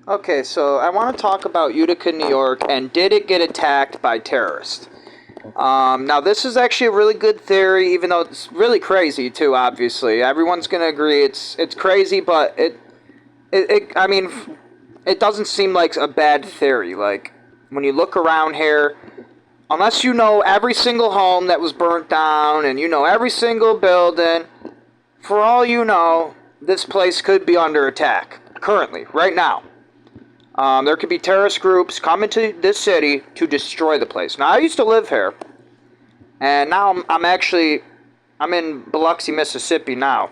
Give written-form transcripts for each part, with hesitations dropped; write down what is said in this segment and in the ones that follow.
Okay, so I want to talk about Utica, New York, and did it get attacked by terrorists? Now, this is actually a really good theory, even though it's really crazy too. Obviously, everyone's gonna agree it's crazy, but I mean, it doesn't seem like a bad theory. Like when you look around here, unless you know every single home that was burnt down and you know every single building, for all you know, this place could be under attack currently, right now. There could be terrorist groups coming to this city to destroy the place. Now, I used to live here, and now I'm in Biloxi, Mississippi now.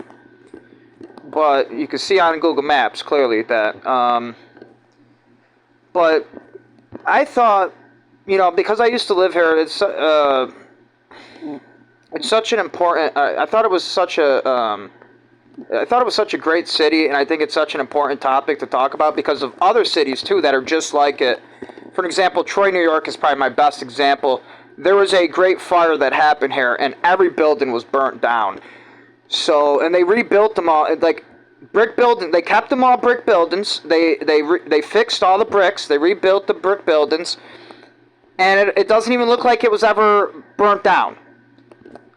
But you can see on Google Maps clearly that. But I thought, because I used to live here, it's such an important. I thought it was such a. I thought it was such a great city, and I think it's such an important topic to talk about because of other cities too that are just like it. For example, Troy, New York is probably my best example. There was a great fire that happened here, and every building was burnt down. So, and they rebuilt them all, like brick building. They kept them all brick buildings. They fixed all the bricks. They rebuilt the brick buildings, and it doesn't even look like it was ever burnt down.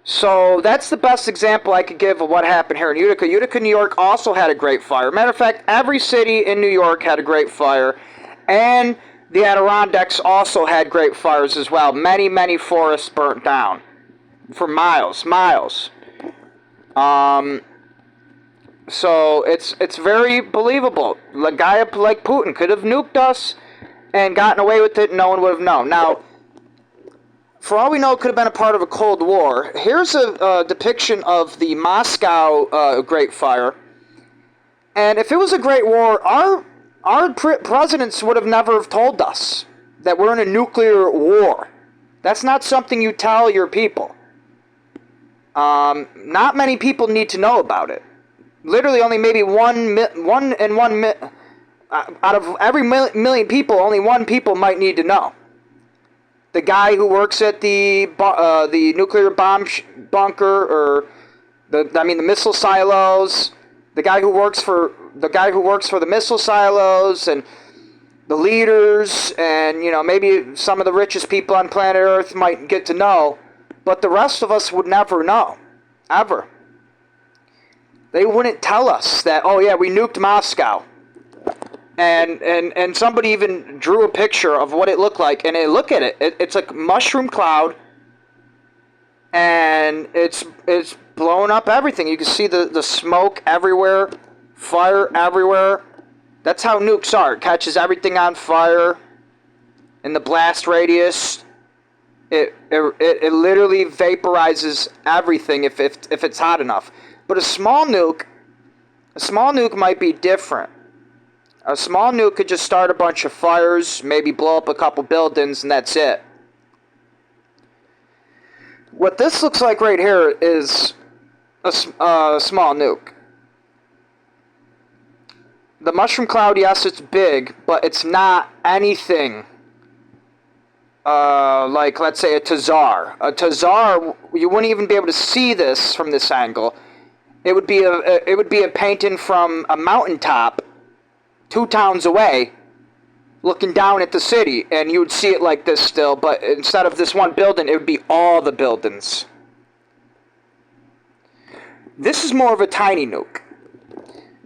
So that's the best example I could give of what happened here in Utica. Utica, New York also had a great fire. Matter of fact, every city in New York had a great fire. And the Adirondacks also had great fires as well. Many, many forests burnt down for miles. So it's very believable. A guy like Putin could have nuked us and gotten away with it. No one would have known. Now, for all we know, it could have been a part of a Cold War. Here's a depiction of the Moscow Great Fire. And if it was a Great War, our presidents would have never have told us that we're in a nuclear war. That's not something you tell your people. Not many people need to know about it. Literally, only maybe out of every million people, only one people might need to know. The guy who works at the nuclear bomb bunker, or the missile silos. The guy who works for the missile silos, and the leaders, and maybe some of the richest people on planet Earth might get to know, but the rest of us would never know, ever. They wouldn't tell us that. Oh yeah, we nuked Moscow. And somebody even drew a picture of what it looked like, and look at it. It's like a mushroom cloud, and it's blowing up everything. You can see the smoke everywhere, fire everywhere. That's how nukes are. It catches everything on fire. In the blast radius, it literally vaporizes everything if it's hot enough. But a small nuke might be different. A small nuke could just start a bunch of fires, maybe blow up a couple buildings, and that's it. What this looks like right here is a small nuke. The mushroom cloud, yes, it's big, but it's not anything like, let's say, a Tazar. A Tazar, you wouldn't even be able to see this from this angle. It would be a painting from a mountaintop 2 towns away, looking down at the city, and you would see it like this still, but instead of this one building, it would be all the buildings. This is more of a tiny nuke.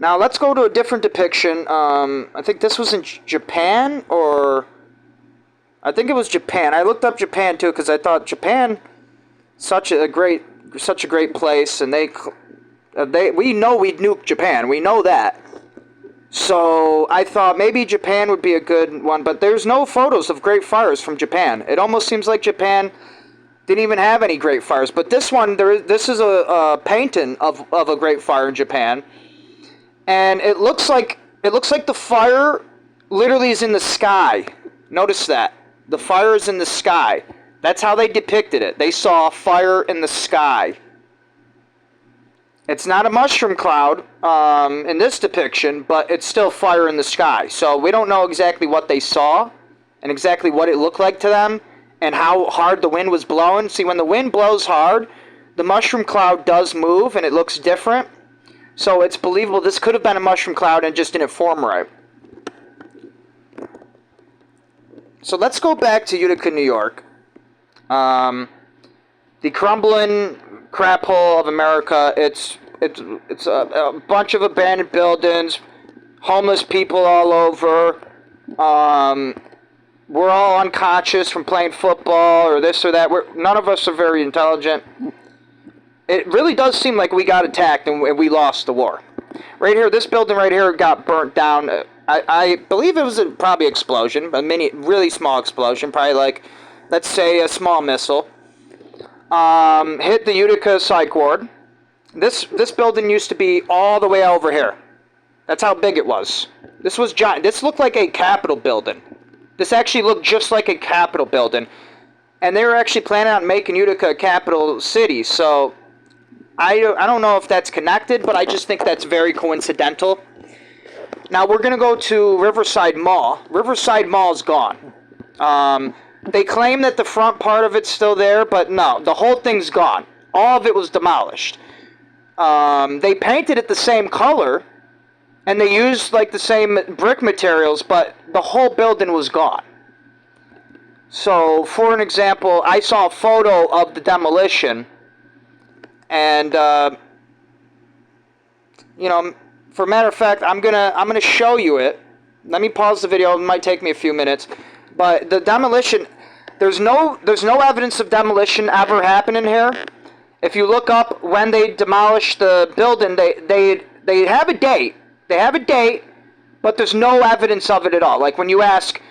Now let's go to a different depiction. I think this was in Japan, or I think it was Japan. I looked up Japan too because I thought Japan, such a great place, and we know we'd nuke Japan. We know that. So I thought maybe Japan would be a good one, but there's no photos of great fires from Japan. It almost seems like Japan didn't even have any great fires. But this one, this is a painting of a great fire in Japan, and it looks like the fire literally is in the sky. Notice that the fire is in the sky. That's how they depicted it. They saw fire in the sky. It's not a mushroom cloud in this depiction, but it's still fire in the sky. So we don't know exactly what they saw and exactly what it looked like to them and how hard the wind was blowing. See, when the wind blows hard, the mushroom cloud does move and it looks different. So it's believable this could have been a mushroom cloud and just didn't form right. So let's go back to Utica, New York. The crumbling crap hole of America. It's a bunch of abandoned buildings, homeless people all over. We're all unconscious from playing football or this or that. None of us are very intelligent. It really does seem like we got attacked and we lost the war. Right here, this building right here got burnt down. I believe it was probably explosion, a really small explosion, probably like, let's say, a small missile. Hit the Utica psych ward. This building used to be all the way over here. That's how big it was. This was giant. This looked like a Capitol building. This actually looked just like a Capitol building. And they were actually planning on making Utica a capital city, so I don't know if that's connected, but I just think that's very coincidental. Now we're going to go to Riverside Mall. Riverside Mall is gone. They claim that the front part of it's still there, but no, the whole thing's gone. All of it was demolished. They painted it the same color, and they used like the same brick materials, but the whole building was gone. So, for an example, I saw a photo of the demolition, and you know, for a matter of fact, I'm gonna show you it. Let me pause the video. It might take me a few minutes, but the demolition, there's no evidence of demolition ever happening here. If you look up when they demolished the building, they have a date. They have a date, but there's no evidence of it at all. Like when you ask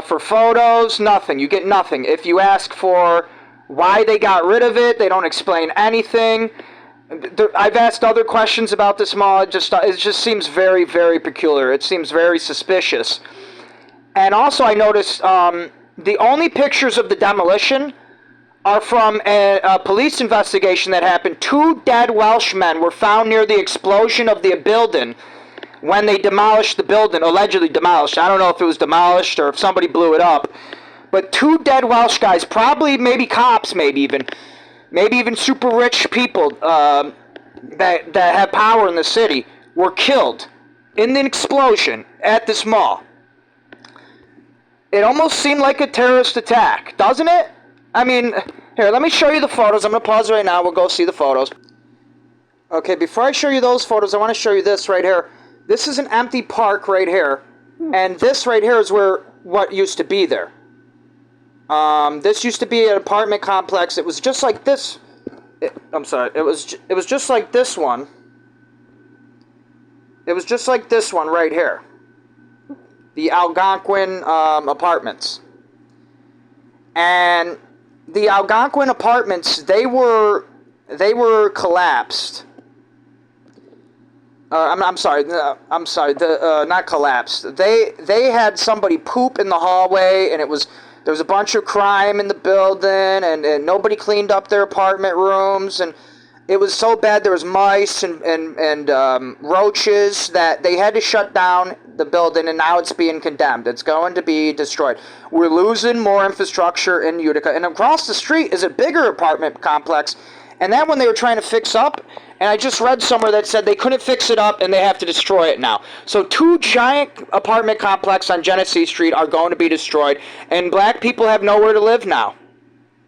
for photos, nothing. You get nothing. If you ask for why they got rid of it, they don't explain anything. I've asked other questions about this mall. It just seems very, very peculiar. It seems very suspicious. And also I noticed the only pictures of the demolition are from a police investigation that happened. 2 dead Welshmen were found near the explosion of the building when they demolished the building, allegedly demolished. I don't know if it was demolished or if somebody blew it up. But 2 dead Welsh guys, probably maybe cops, maybe even super rich people that have power in the city, were killed in the explosion at this mall. It almost seemed like a terrorist attack, doesn't it? I mean, here, let me show you the photos. I'm going to pause right now. We'll go see the photos. Okay, before I show you those photos, I want to show you this right here. This is an empty park right here. And this right here is what used to be there. This used to be an apartment complex. It was just like this. I'm sorry. It was just like this one. It was just like this one right here. The Algonquin apartments. And the Algonquin apartments, they were collapsed. I'm sorry. Not collapsed. They had somebody poop in the hallway, and there was a bunch of crime in the building, and nobody cleaned up their apartment rooms, and it was so bad there was mice and roaches that they had to shut down the building, and now it's being condemned. It's going to be destroyed. We're losing more infrastructure in Utica, and across the street is a bigger apartment complex, and that one they were trying to fix up, and I just read somewhere that said they couldn't fix it up and they have to destroy it now. So 2 giant apartment complexes on Genesee Street are going to be destroyed, and black people have nowhere to live now.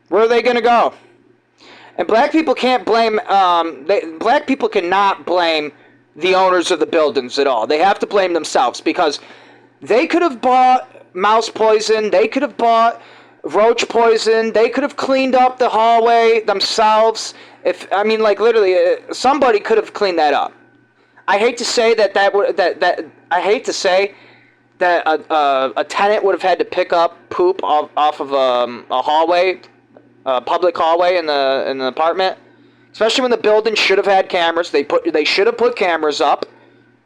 Where are they going to go? And black people can't blame, black people cannot blame the owners of the buildings at all. They have to blame themselves, because they could have bought mouse poison, they could have bought roach poison, they could have cleaned up the hallway themselves. Literally, somebody could have cleaned that up. I hate to say that a tenant would have had to pick up poop off of a hallway, a public hallway in the apartment, especially when the building should have had cameras. They should have put cameras up.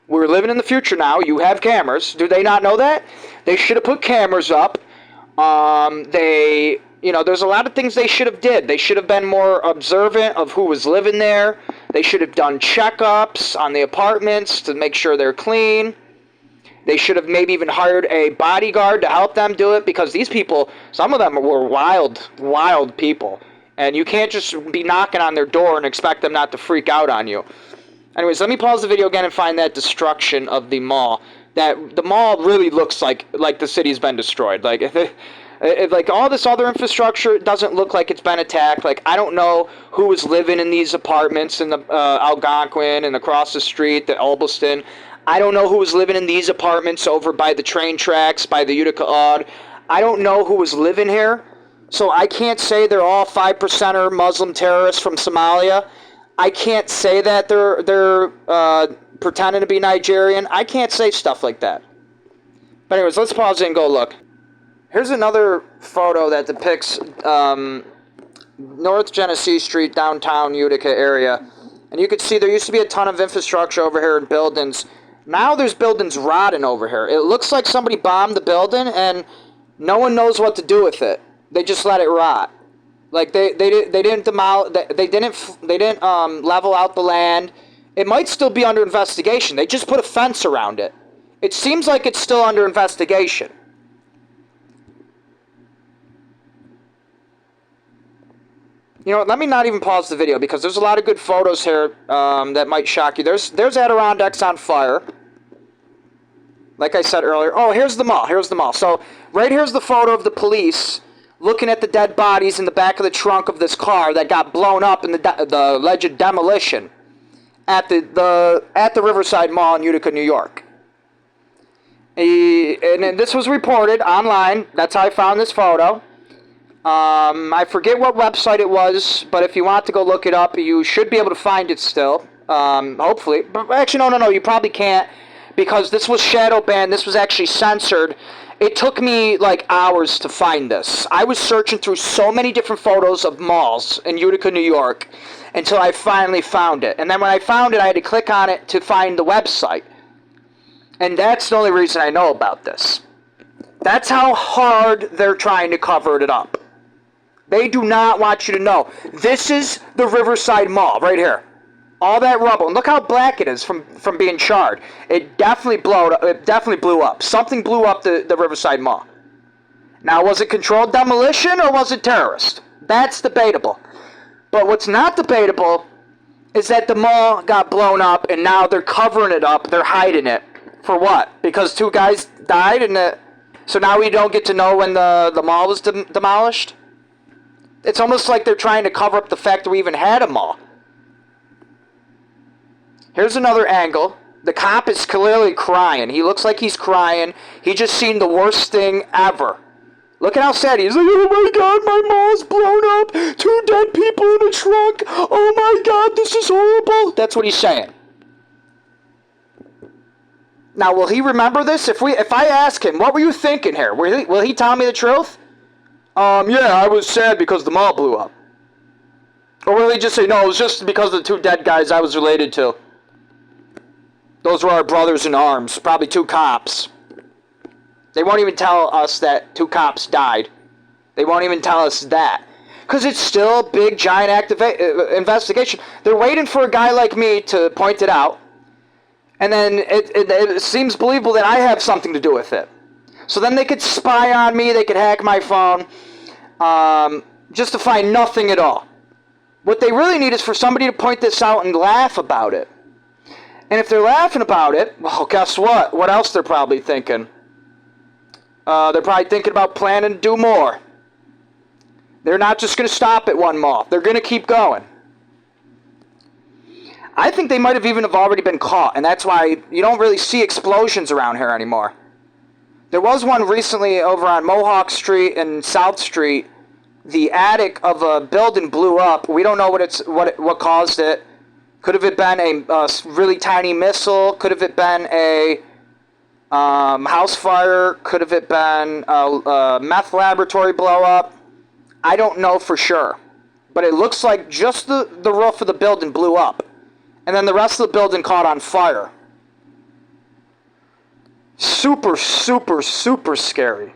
We're living in the future now. You have cameras. Do they not know that? They should have put cameras up. There's a lot of things they should have did. They should have been more observant of who was living there. They should have done checkups on the apartments to make sure they're clean. They should have maybe even hired a bodyguard to help them do it, because these people, some of them were wild people. And you can't just be knocking on their door and expect them not to freak out on you. Anyways, let me pause the video again and find that destruction of the mall. That the mall really looks like the city's been destroyed. Like, Like, all this other infrastructure doesn't look like it's been attacked. Like, I don't know who was living in these apartments in the Algonquin and across the street, the Ulbiston. I don't know who was living in these apartments over by the train tracks, by the Utica Odd. I don't know who was living here. So I can't say they're all 5%er Muslim terrorists from Somalia. I can't say that they're pretending to be Nigerian. I can't say stuff like that. But anyways, let's pause it and go look. Here's another photo that depicts North Genesee Street, downtown Utica area. And you can see there used to be a ton of infrastructure over here and buildings. Now there's buildings rotting over here. It looks like somebody bombed the building and no one knows what to do with it. They just let it rot. Like they didn't demolish, they didn't level out the land. It might still be under investigation. They just put a fence around it. It seems like it's still under investigation. You know, let me not even pause the video because there's a lot of good photos here that might shock you. There's Adirondacks on fire. Like I said earlier. Oh, here's the mall. Here's the mall. So right here's the photo of the police looking at the dead bodies in the back of the trunk of this car that got blown up in the alleged demolition at the Riverside Mall in Utica, New York. And this was reported online. That's how I found this photo. I forget what website it was, but if you want to go look it up, you should be able to find it still. Hopefully. But actually, no, you probably can't because this was shadow banned. This was actually censored. It took me like hours to find this. I was searching through so many different photos of malls in Utica, New York, until I finally found it. And then when I found it, I had to click on it to find the website. And that's the only reason I know about this. That's how hard they're trying to cover it up. They do not want you to know. This is the Riverside Mall right here. All that rubble. And look how black it is from being charred. It definitely blew up. Something blew up the Riverside Mall. Now, was it controlled demolition or was it terrorist? That's debatable. But what's not debatable is that the mall got blown up and now they're covering it up. They're hiding it. For what? Because 2 guys died and so now we don't get to know when the mall was demolished? It's almost like they're trying to cover up the fact that we even had a mall. Here's another angle. The cop is clearly crying. He looks like he's crying. He just seen the worst thing ever. Look at how sad he is. Like, oh my God, my mall's blown up. 2 dead people in a trunk. Oh my God, this is horrible. That's what he's saying. Now, will he remember this? If I ask him, what were you thinking here? Will he tell me the truth? Yeah, I was sad because the mall blew up. Or will he just say, no, it was just because of the 2 dead guys I was related to. Those were our brothers in arms. Probably 2 cops. They won't even tell us that 2 cops died. They won't even tell us that. Because it's still a big, giant investigation. They're waiting for a guy like me to point it out. And then it seems believable that I have something to do with it. So then they could spy on me, they could hack my phone, just to find nothing at all. What they really need is for somebody to point this out and laugh about it. And if they're laughing about it, well, guess what? What else they're probably thinking? They're probably thinking about planning to do more. They're not just going to stop at one mall. They're going to keep going. I think they might have even already been caught, and that's why you don't really see explosions around here anymore. There was one recently over on Mohawk Street and South Street. The attic of a building blew up. We don't know what caused it. Could have it been a really tiny missile? Could have it been a house fire? Could have it been a meth laboratory blow up? I don't know for sure. But it looks like just the roof of the building blew up. And then the rest of the building caught on fire. Super, super, super scary.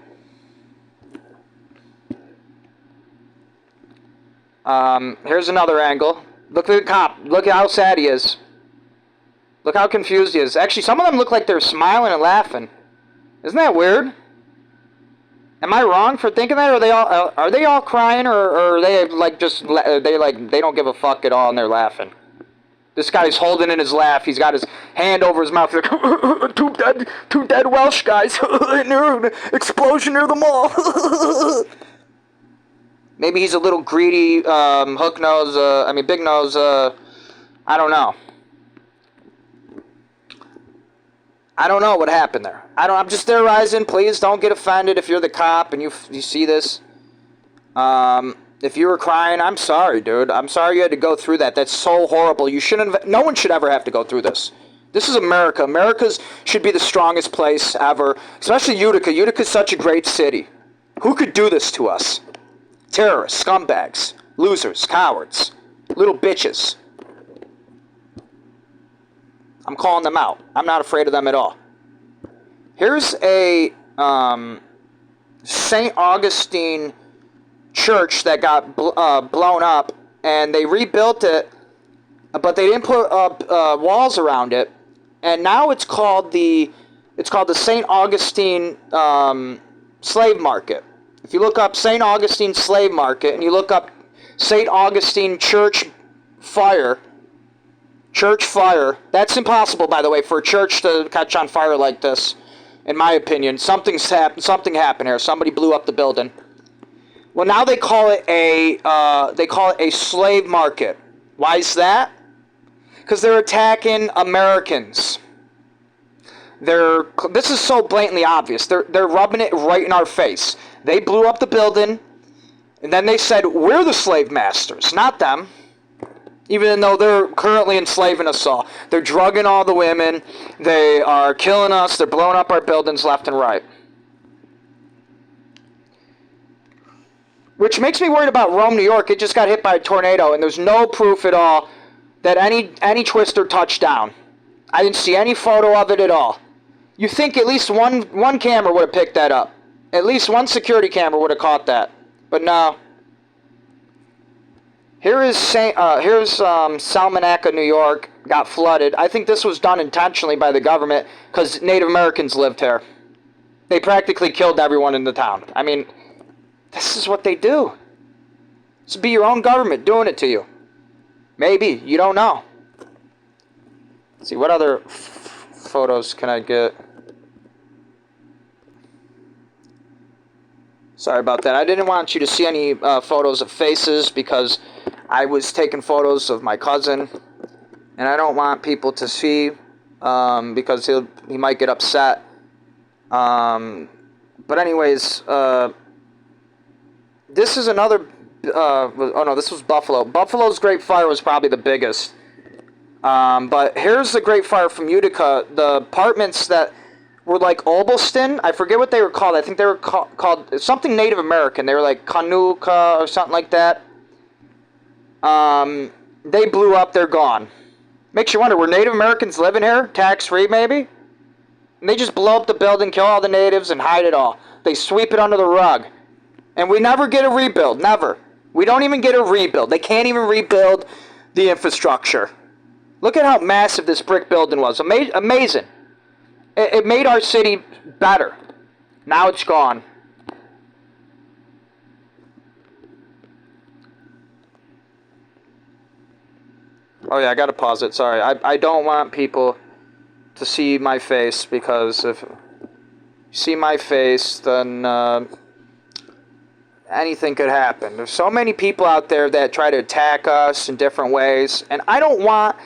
Here's another angle. Look at the cop. Look at how sad he is. Look how confused he is. Actually, some of them look like they're smiling and laughing. Isn't that weird? Am I wrong for thinking that? Or are they all crying, or are they like just they don't give a fuck at all and they're laughing? This guy's holding in his laugh. He's got his hand over his mouth. He's like, two dead Welsh guys. Explosion near the mall. Maybe he's a little greedy, hook nose, big nose, I don't know. I don't know what happened there. I'm just theorizing. Please don't get offended if you're the cop and you see this. If you were crying, I'm sorry, dude. I'm sorry you had to go through that. That's so horrible. You shouldn't. No one should ever have to go through this. This is America. America's should be the strongest place ever, especially Utica. Utica's such a great city. Who could do this to us? Terrorists, scumbags, losers, cowards, little bitches. I'm calling them out. I'm not afraid of them at all. Here's a St. Augustine church that got blown up, and they rebuilt it, but they didn't put up walls around it, and now it's called the St. Augustine slave market. If you look up St. Augustine slave market and you look up St. Augustine church fire, that's impossible, by the way, for a church to catch on fire like this. In my opinion, something happened here. Somebody blew up the building. Well, now they call it a slave market. Why is that? Because they're attacking Americans. This is so blatantly obvious. They're rubbing it right in our face. They blew up the building, and then they said, we're the slave masters, not them. Even though they're currently enslaving us all. They're drugging all the women. They are killing us. They're blowing up our buildings left and right. Which makes me worried about Rome, New York. It just got hit by a tornado, and there's no proof at all that any twister touched down. I didn't see any photo of it at all. You think at least one camera would have picked that up. At least one security camera would have caught that. But no. Here's Salmonaca, New York, got flooded. I think this was done intentionally by the government because Native Americans lived here. They practically killed everyone in the town. I mean, this is what they do. This would be your own government doing it to you. Maybe. You don't know. Let's see, what other photos can I get? Sorry about that. I didn't want you to see any photos of faces because I was taking photos of my cousin, and I don't want people to see because he might get upset. But anyways, this is another. Oh no, this was Buffalo. Buffalo's Great Fire was probably the biggest. But here's the Great Fire from Utica. The apartments that were like Obelston, I forget what they were called. I think they were called something Native American. They were like Kanuka or something like that. They blew up. They're gone. Makes you wonder, were Native Americans living here? Tax-free, maybe? And they just blow up the building, kill all the natives, and hide it all. They sweep it under the rug. And we never get a rebuild. Never. We don't even get a rebuild. They can't even rebuild the infrastructure. Look at how massive this brick building was. Amazing. It made our city better. Now it's gone. Oh yeah, I gotta pause it. Sorry. I don't want people to see my face because if you see my face, then anything could happen. There's so many people out there that try to attack us in different ways, and I don't want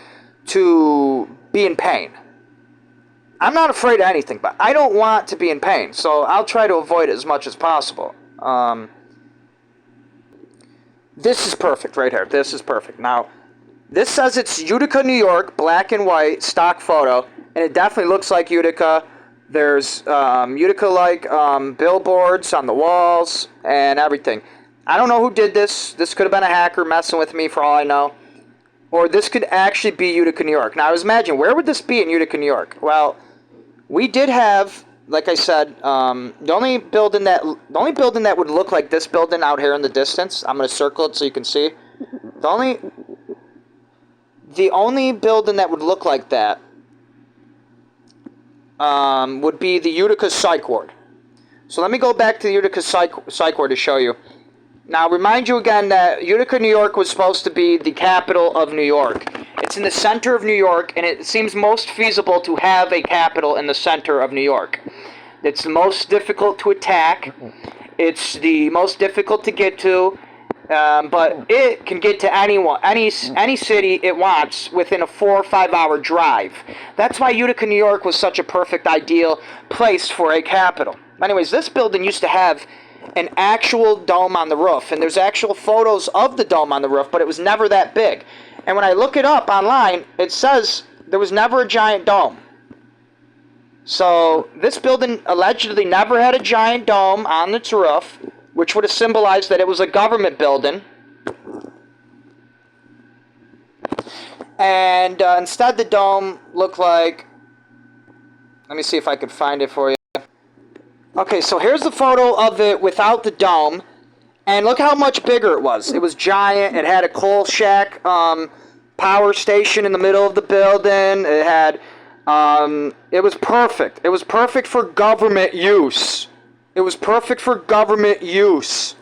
to be in pain. I'm not afraid of anything, but I don't want to be in pain, so I'll try to avoid it as much as possible. This is perfect right here. This is perfect. Now, this says it's Utica, New York, black and white, stock photo, and it definitely looks like Utica. There's Utica-like billboards on the walls and everything. I don't know who did this. This could have been a hacker messing with me for all I know. Or this could actually be Utica, New York. Now, I was imagining, where would this be in Utica, New York? Well, we did have, like I said, the only building that would look like this building out here in the distance. I'm going to circle it so you can see. The only building that would look like that would be the Utica Psych Ward. So let me go back to the Utica Psych Ward to show you. Now, remind you again that Utica, New York was supposed to be the capital of New York. It's in the center of New York, and it seems most feasible to have a capital in the center of New York. It's the most difficult to attack. It's the most difficult to get to, but it can get to anyone, any city it wants within a 4 or 5 hour drive. That's why Utica, New York was such a perfect, ideal place for a capital. Anyways, this building used to have an actual dome on the roof, and there's actual photos of the dome on the roof, but it was never that big. And when I look it up online, it says there was never a giant dome. So this building allegedly never had a giant dome on its roof, which would have symbolized that it was a government building. And instead the dome looked like... Let me see if I can find it for you. Okay, so here's the photo of it without the dome. And look how much bigger it was. It was giant. It had a coal shack power station in the middle of the building. It had... it was perfect. It was perfect for government use. It was perfect for government use.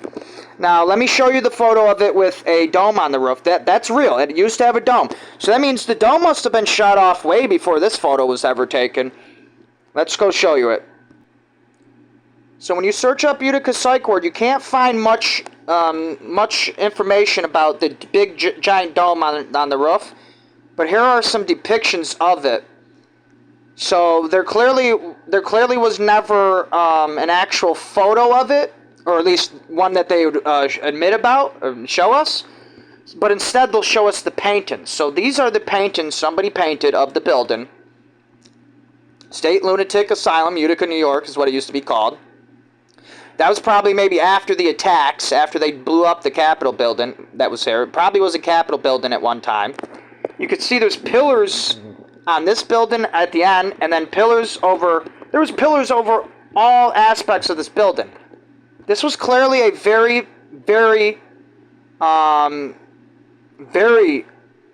Now, let me show you the photo of it with a dome on the roof. That's real. It used to have a dome. So that means the dome must have been shot off way before this photo was ever taken. Let's go show you it. So when you search up Utica Psych Ward, you can't find much information about the big giant dome on the roof. But here are some depictions of it. So there clearly was never an actual photo of it, or at least one that they would admit about or show us. But instead they'll show us the paintings. So these are the paintings somebody painted of the building. State Lunatic Asylum, Utica, New York is what it used to be called. That was probably maybe after the attacks, after they blew up the Capitol building that was there. It probably was a Capitol building at one time. You could see there's pillars on this building at the end, and then pillars over... There was pillars over all aspects of this building. This was clearly a very, very, very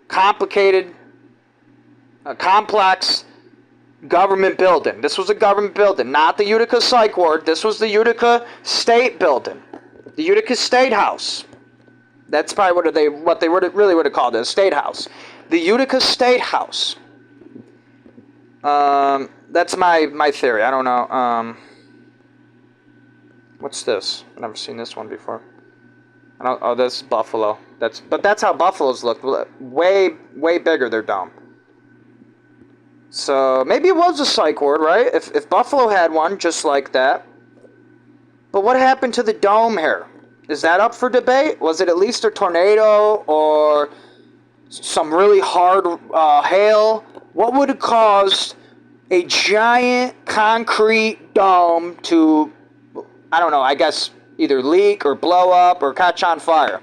complicated, complex government building. This was a government building, not the Utica Psych Ward. This was the Utica State building, the Utica State House. That's probably what they really would have called it, a state house. The Utica State House. That's my theory. I don't know. What's this? I've never seen this one before. Oh, this is Buffalo. But that's how Buffaloes look. Way bigger, their dome. So maybe it was a psych ward, right? If Buffalo had one just like that. But what happened to the dome here? Is that up for debate? Was it at least a tornado or some really hard hail? What would have caused a giant concrete dome to, I don't know, I guess either leak or blow up or catch on fire?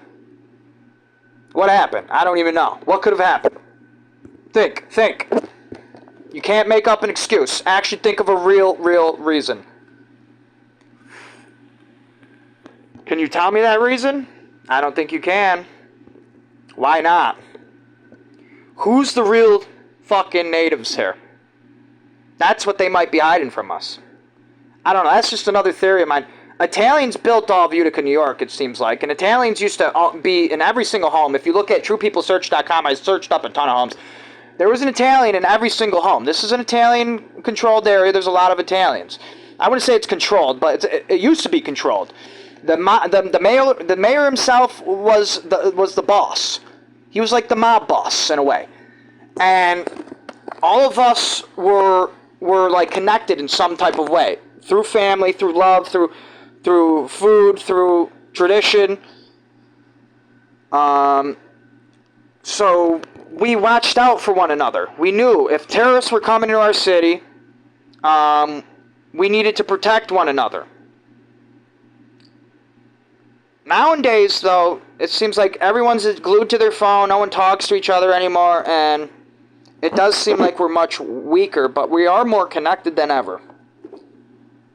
What happened? I don't even know. What could have happened? Think. You can't make up an excuse. Actually think of a real reason. Can you tell me that reason? I don't think you can. Why not? Who's the real fucking natives here? That's what they might be hiding from us. I don't know. That's just another theory of mine. Italians built all of Utica, New York, it seems like. And Italians used to be in every single home. If you look at TruePeopleSearch.com, I searched up a ton of homes. There was an Italian in every single home. This is an Italian-controlled area. There's a lot of Italians. I wouldn't say it's controlled, but it used to be controlled. The mayor himself was the boss. He was like the mob boss in a way. And all of us were like connected in some type of way. Through family, through love, through food, through tradition. So we watched out for one another. We knew if terrorists were coming into our city, we needed to protect one another. Nowadays, though, it seems like everyone's glued to their phone. No one talks to each other anymore, and it does seem like we're much weaker, but we are more connected than ever.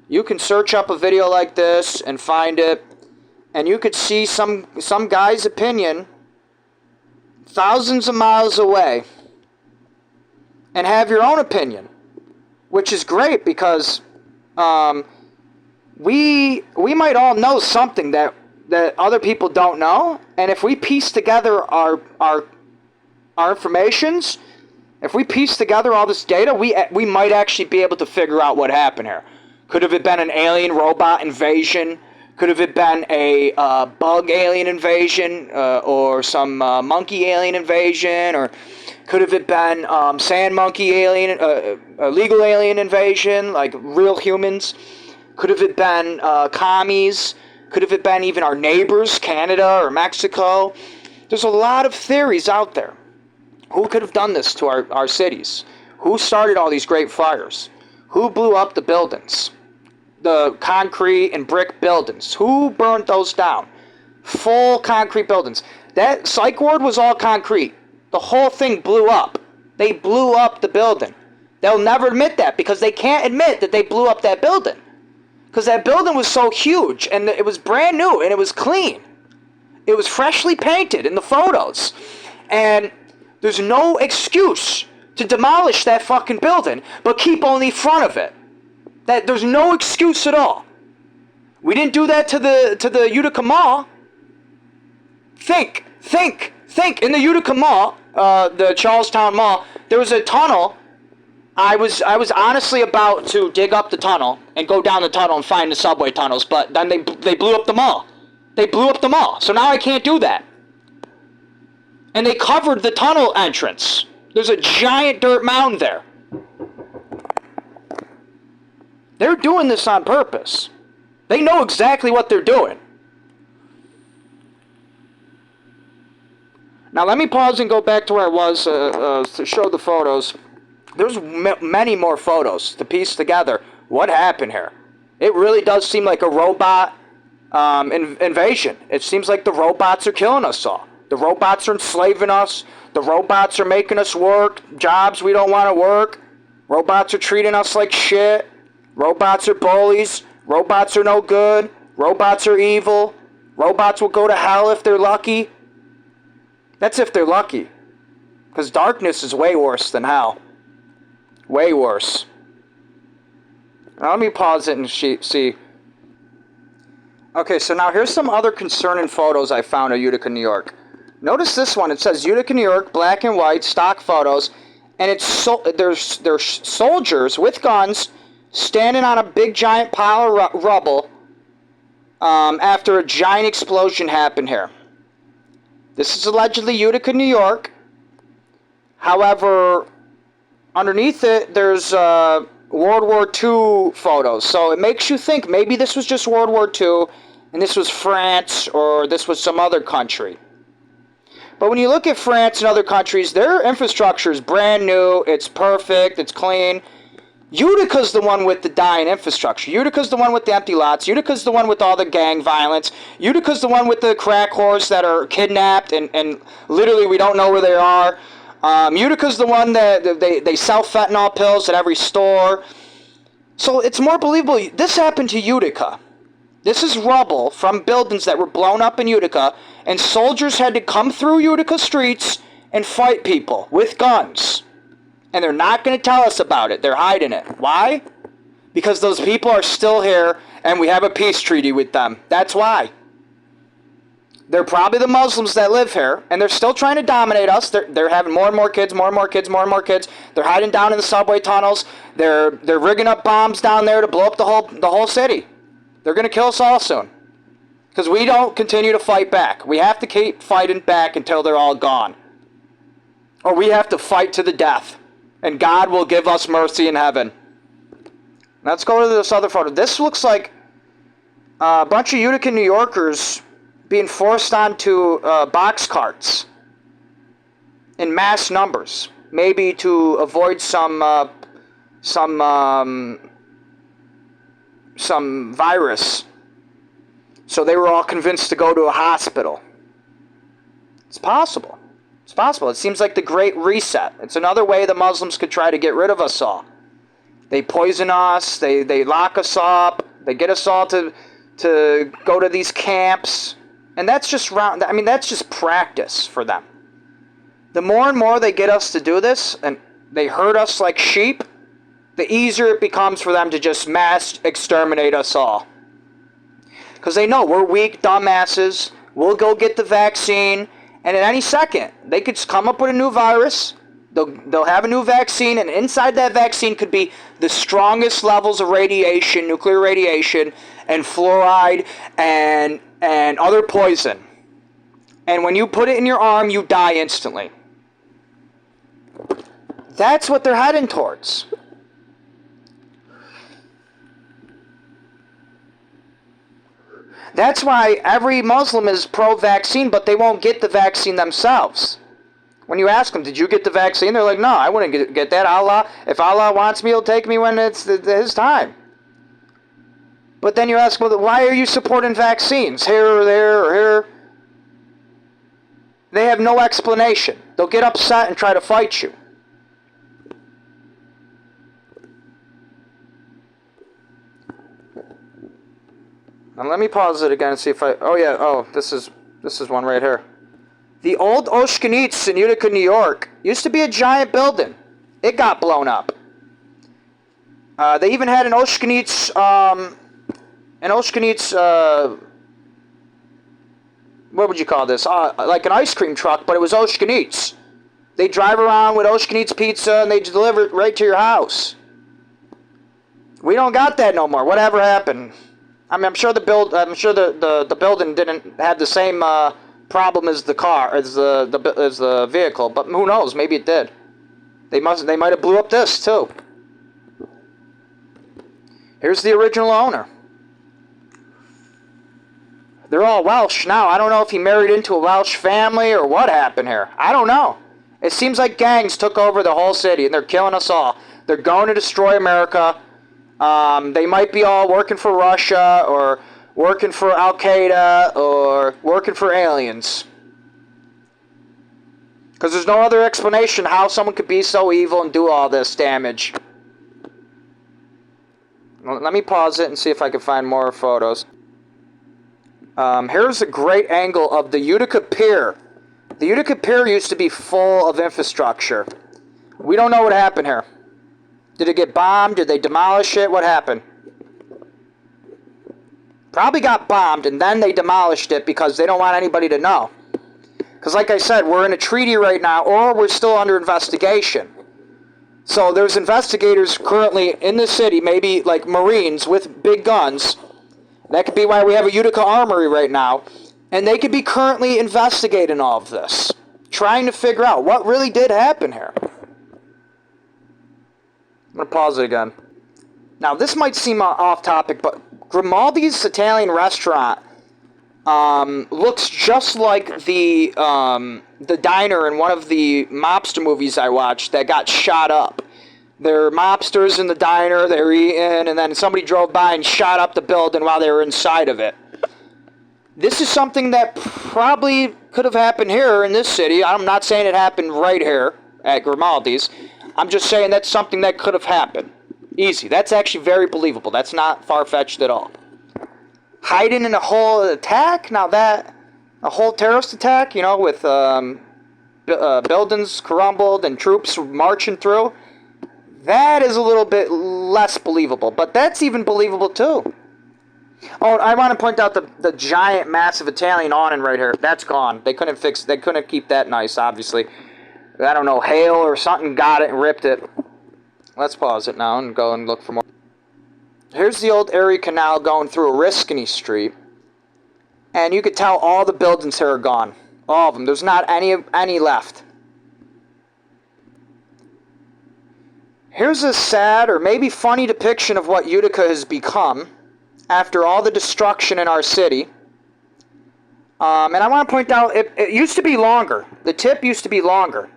You can search up a video like this and find it, and you could see some guy's opinion thousands of miles away and have your own opinion, which is great because we might all know something that other people don't know, and if we piece together our our informations, if we piece together all this data, we might actually be able to figure out what happened here. Could have it been an alien robot invasion? Could have it been a bug alien invasion or some monkey alien invasion? Or could have it been sand monkey alien, illegal alien invasion, like real humans? Could have it been commies? Could have it been even our neighbors, Canada or Mexico? There's a lot of theories out there. Who could have done this to our cities? Who started all these great fires? Who blew up the buildings? The concrete and brick buildings. Who burned those down? Full concrete buildings. That psych ward was all concrete. The whole thing blew up. They blew up the building. They'll never admit that because they can't admit that they blew up that building. Because that building was so huge and it was brand new and it was clean. It was freshly painted in the photos. And there's no excuse to demolish that fucking building, but keep only front of it. There's no excuse at all. We didn't do that to the Utica Mall. Think. In the Utica Mall, the Charlestown Mall, there was a tunnel. I was honestly about to dig up the tunnel and go down the tunnel and find the subway tunnels, but then they blew up the mall. They blew up the mall, so now I can't do that. And they covered the tunnel entrance. There's a giant dirt mound there. They're doing this on purpose. They know exactly what they're doing. Now let me pause and go back to where I was to show the photos. There's many more photos to piece together what happened here. It really does seem like a robot invasion. It seems like the robots are killing us all. The robots are enslaving us. The robots are making us work jobs we don't want to work. Robots are treating us like shit. Robots are bullies. Robots are no good. Robots are evil. Robots will go to hell if they're lucky. That's if they're lucky. Because darkness is way worse than hell. Way worse. Now let me pause it and see. Okay, so now here's some other concerning photos I found of Utica, New York. Notice this one. It says Utica, New York, black and white, stock photos. And there's soldiers with guns standing on a big giant pile of rubble after a giant explosion happened here. This is allegedly Utica, New York. However, underneath it, there's World War II photos. So it makes you think maybe this was just World War II, and this was France, or this was some other country. But when you look at France and other countries, their infrastructure is brand new, it's perfect, it's clean. Utica's the one with the dying infrastructure. Utica's the one with the empty lots. Utica's the one with all the gang violence. Utica's the one with the crack whores that are kidnapped and literally we don't know where they are. Utica's the one that they sell fentanyl pills at every store. So it's more believable. This happened to Utica. This is rubble from buildings that were blown up in Utica, and soldiers had to come through Utica streets and fight people with guns. And they're not going to tell us about it. They're hiding it. Why? Because those people are still here, and we have a peace treaty with them. That's why. They're probably the Muslims that live here, and they're still trying to dominate us. They're having more and more kids, more and more kids, more and more kids. They're hiding down in the subway tunnels. They're rigging up bombs down there to blow up the whole city. They're going to kill us all soon. Because we don't continue to fight back. We have to keep fighting back until they're all gone. Or we have to fight to the death. And God will give us mercy in heaven. Let's go to this other photo. This looks like a bunch of Utica, New Yorkers being forced onto box carts in mass numbers, maybe to avoid some virus. So they were all convinced to go to a hospital. It's possible. It's possible. It seems like the Great Reset. It's another way the Muslims could try to get rid of us all. They poison us. They lock us up. They get us all to go to these camps. And that's just that's just practice for them. The more and more they get us to do this, and they herd us like sheep, the easier it becomes for them to just mass exterminate us all. Because they know we're weak dumbasses. We'll go get the vaccine, And at any second, they could come up with a new virus. They'll have a new vaccine, and inside that vaccine could be the strongest levels of radiation, nuclear radiation, and fluoride, and other poison. And when you put it in your arm, you die instantly. That's what they're heading towards. That's why every Muslim is pro-vaccine, but they won't get the vaccine themselves. When you ask them, did you get the vaccine? They're like, no, I wouldn't get that. Allah, if Allah wants me, He'll take me when it's His time. But then you ask, well, why are you supporting vaccines here or there or here? They have no explanation. They'll get upset and try to fight you. Now let me pause it again and see if I... Oh yeah, this is one right here. The old Oshkonitz in Utica, New York, used to be a giant building. It got blown up. They even had an Oshkonitz, what would you call this? Like an ice cream truck, but it was Oshkonitz. They drive around with Oshkonitz pizza and they deliver it right to your house. We don't got that no more. Whatever happened? I mean, I'm sure the building didn't have the same problem as the car, as the vehicle, but who knows? Maybe it did. They might have blew up this too. Here's the original owner. They're all Welsh now. I don't know if he married into a Welsh family or what happened here. I don't know. It seems like gangs took over the whole city and they're killing us all. They're going to destroy America. They might be all working for Russia or working for Al-Qaeda or working for aliens. Because there's no other explanation how someone could be so evil and do all this damage. Well, let me pause it and see if I can find more photos. Here's a great angle of the Utica Pier. The Utica Pier used to be full of infrastructure. We don't know what happened here. Did it get bombed? Did they demolish it? What happened? Probably got bombed, and then they demolished it because they don't want anybody to know. Because like I said, we're in a treaty right now, or we're still under investigation. So there's investigators currently in the city, maybe like Marines with big guns. That could be why we have a Utica Armory right now. And they could be currently investigating all of this. Trying to figure out what really did happen here. I'm going to pause it again. Now, this might seem off topic, but Grimaldi's Italian restaurant looks just like the diner in one of the mobster movies I watched that got shot up. There are mobsters in the diner, they were eating, and then somebody drove by and shot up the building while they were inside of it. This is something that probably could have happened here in this city. I'm not saying it happened right here at Grimaldi's. I'm just saying that's something that could have happened. Easy. That's actually very believable. That's not far-fetched at all. Hiding in a whole attack? Now that, a whole terrorist attack, you know, with buildings crumbled and troops marching through, that is a little bit less believable. But that's even believable too. Oh, I want to point out the giant, massive Italian awning right here. That's gone. They couldn't fix. They couldn't keep that nice, obviously. I don't know, hail or something got it and ripped it. Let's pause it now and go and look for more. Here's the old Erie Canal going through Oriskany Street. And you could tell all the buildings here are gone. All of them. There's not any left. Here's a sad or maybe funny depiction of what Utica has become after all the destruction in our city. And I want to point out, it used to be longer. The tip used to be longer.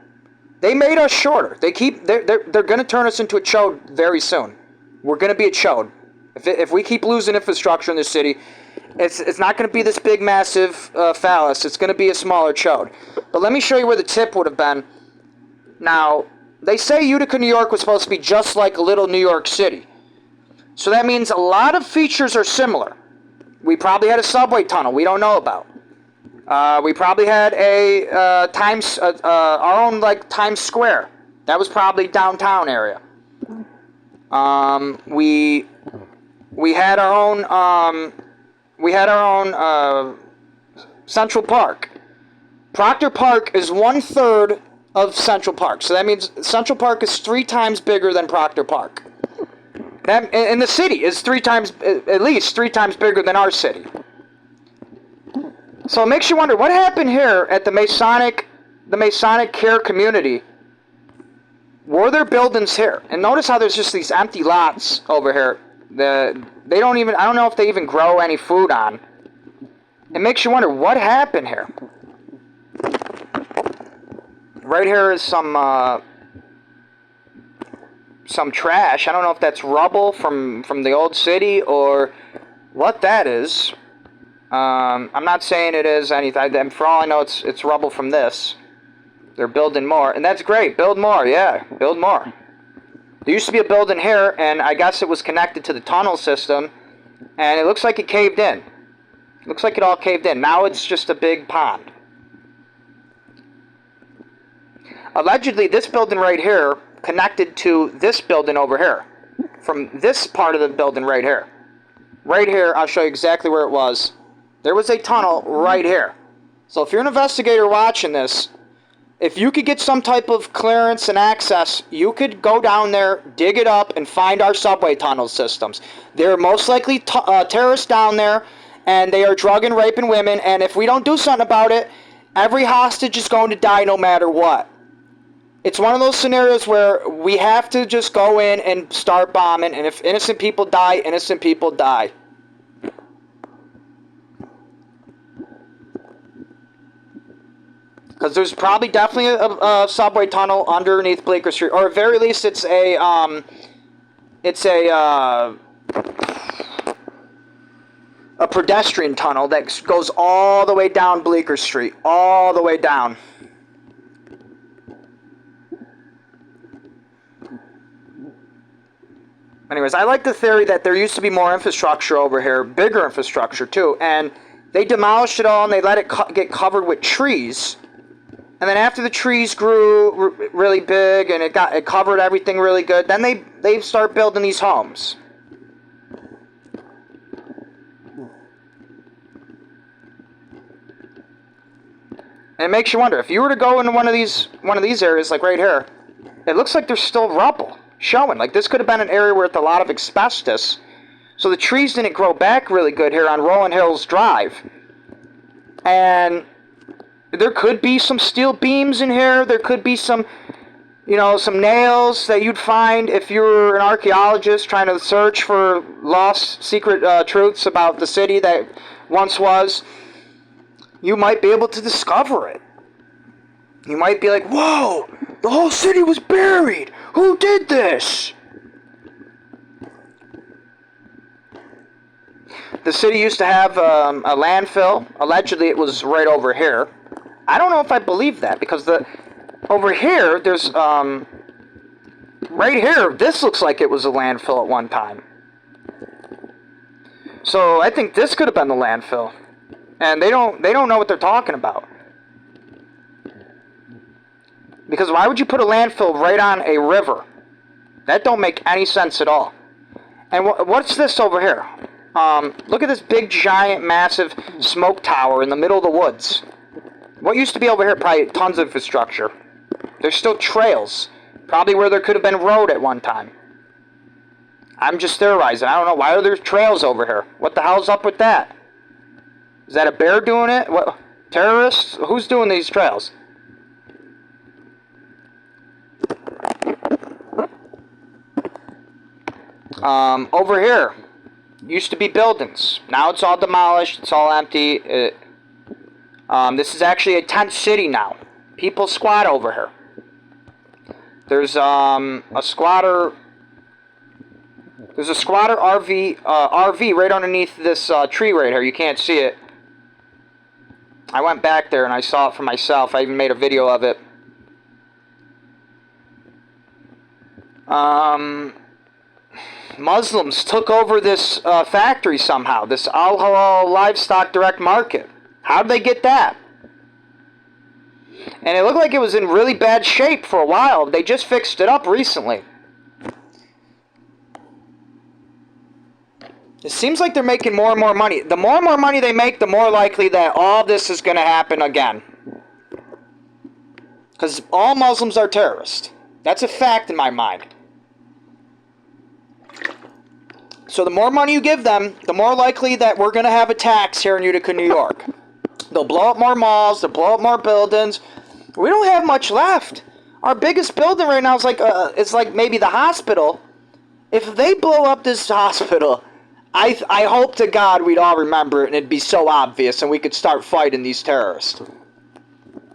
They made us shorter. They're going to turn us into a chode very soon. We're going to be a chode. If we keep losing infrastructure in the city, it's not going to be this big, massive phallus. It's going to be a smaller chode. But let me show you where the tip would have been. Now, they say Utica, New York was supposed to be just like a little New York City. So that means a lot of features are similar. We probably had a subway tunnel we don't know about. We probably had our own like Times Square. That was probably downtown area. We had our own Central Park. Proctor Park is 1/3 of Central Park. So that means Central Park is 3 times bigger than Proctor Park. That, and the city is 3 times, at least 3 times bigger than our city. So it makes you wonder, what happened here at the Masonic Care community? Were there buildings here? And notice how there's just these empty lots over here. They don't even, I don't know if they even grow any food on. It makes you wonder, what happened here? Right here is some trash. I don't know if that's rubble from the old city or what that is. I'm not saying it is anything. And for all I know, it's rubble from this. They're building more, and that's great. Build more, yeah, build more. There used to be a building here, and I guess it was connected to the tunnel system, and it looks like it caved in. Looks like it all caved in. Now it's just a big pond. Allegedly, this building right here connected to this building over here. From this part of the building right here. Right here, I'll show you exactly where it was. There was a tunnel right here. So if you're an investigator watching this, if you could get some type of clearance and access, you could go down there, dig it up, and find our subway tunnel systems. There are most likely terrorists down there, and they are drugging, raping women, and if we don't do something about it, every hostage is going to die no matter what. It's one of those scenarios where we have to just go in and start bombing, and if innocent people die, innocent people die. Because there's probably definitely a subway tunnel underneath Bleecker Street, or at very least it's a pedestrian tunnel that goes all the way down Bleecker Street, all the way down. Anyways, I like the theory that there used to be more infrastructure over here, bigger infrastructure too, and they demolished it all and they let it get covered with trees. And then after the trees grew really big and it covered everything really good, then they start building these homes. And it makes you wonder, if you were to go into one of these areas, like right here, it looks like there's still rubble showing. Like this could have been an area with a lot of asbestos. So the trees didn't grow back really good here on Rolling Hills Drive. And there could be some steel beams in here. There could be some, some nails that you'd find if you were an archaeologist trying to search for lost secret truths about the city that once was. You might be able to discover it. You might be like, whoa, the whole city was buried. Who did this? The city used to have a landfill. Allegedly, it was right over here. I don't know if I believe that, because over here, there's, right here, this looks like it was a landfill at one time. So I think this could have been the landfill. And they don't know what they're talking about. Because why would you put a landfill right on a river? That don't make any sense at all. And what's this over here? Look at this big, giant, massive smoke tower in the middle of the woods. What used to be over here? Probably tons of infrastructure. There's still trails. Probably where there could have been a road at one time. I'm just theorizing. I don't know. Why are there trails over here? What the hell's up with that? Is that a bear doing it? What? Terrorists? Who's doing these trails? Over here. Used to be buildings. Now it's all demolished. It's all empty. This is actually a tent city now. People squat over here. There's a squatter. There's a squatter RV right underneath this tree right here. You can't see it. I went back there and I saw it for myself. I even made a video of it. Muslims took over this factory somehow. This Al Halal livestock direct market. How did they get that? And it looked like it was in really bad shape for a while. They just fixed it up recently. It seems like they're making more and more money. The more and more money they make, the more likely that all this is going to happen again. Because all Muslims are terrorists. That's a fact in my mind. So the more money you give them, the more likely that we're going to have attacks here in Utica, New York. They'll blow up more malls, they'll blow up more buildings. We don't have much left. Our biggest building right now is like maybe the hospital. If they blow up this hospital, I hope to God we'd all remember it and it'd be so obvious and we could start fighting these terrorists.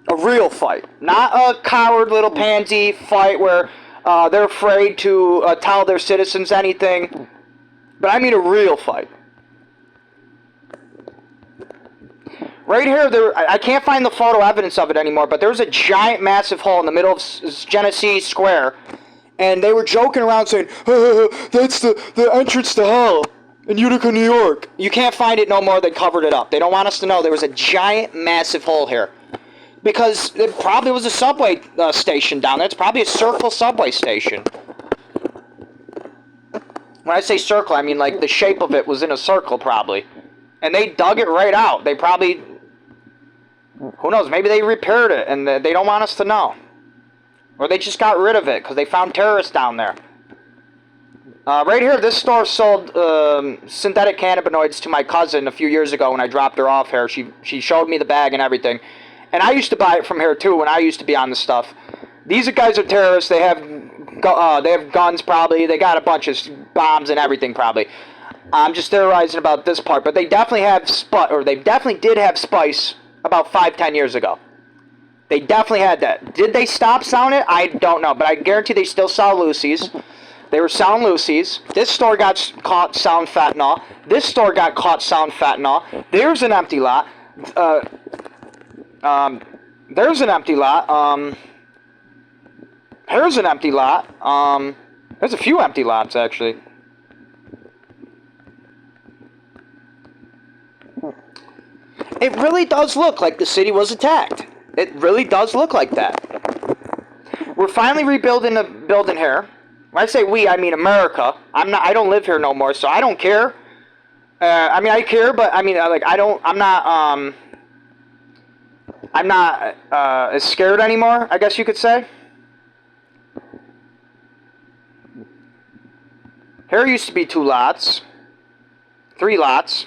A real fight. Not a coward little pansy fight where they're afraid to tell their citizens anything. But I mean a real fight. Right here, I can't find the photo evidence of it anymore, but there was a giant, massive hole in the middle of Genesee Square. And they were joking around saying, that's the entrance to hell in Utica, New York. You can't find it no more. They covered it up. They don't want us to know there was a giant, massive hole here. Because it probably was a subway station down there. It's probably a circle subway station. When I say circle, I mean like the shape of it was in a circle probably. And they dug it right out. They probably, who knows, maybe they repaired it and they don't want us to know. Or they just got rid of it because they found terrorists down there. Right here, this store sold synthetic cannabinoids to my cousin a few years ago when I dropped her off here. She showed me the bag and everything. And I used to buy it from here too when I used to be on the stuff. These guys are terrorists. They have guns probably. They got a bunch of bombs and everything probably. I'm just theorizing about this part, but they definitely have they definitely did have spice about 5-10 years ago. They definitely had that. Did they stop selling it? I don't know, but I guarantee they still sell Lucy's. They were selling Lucy's. This store got caught selling fentanyl. This store got caught selling fentanyl. There's an empty lot. There's an empty lot. Here's an empty lot. There's a few empty lots, actually. It really does look like the city was attacked. It really does look like that. We're finally rebuilding the building here. When I say we, I mean America. I don't live here no more, so I don't care. I mean, I care, but I mean, I'm not as scared anymore, I guess you could say. Here used to be 2 lots. 3 lots.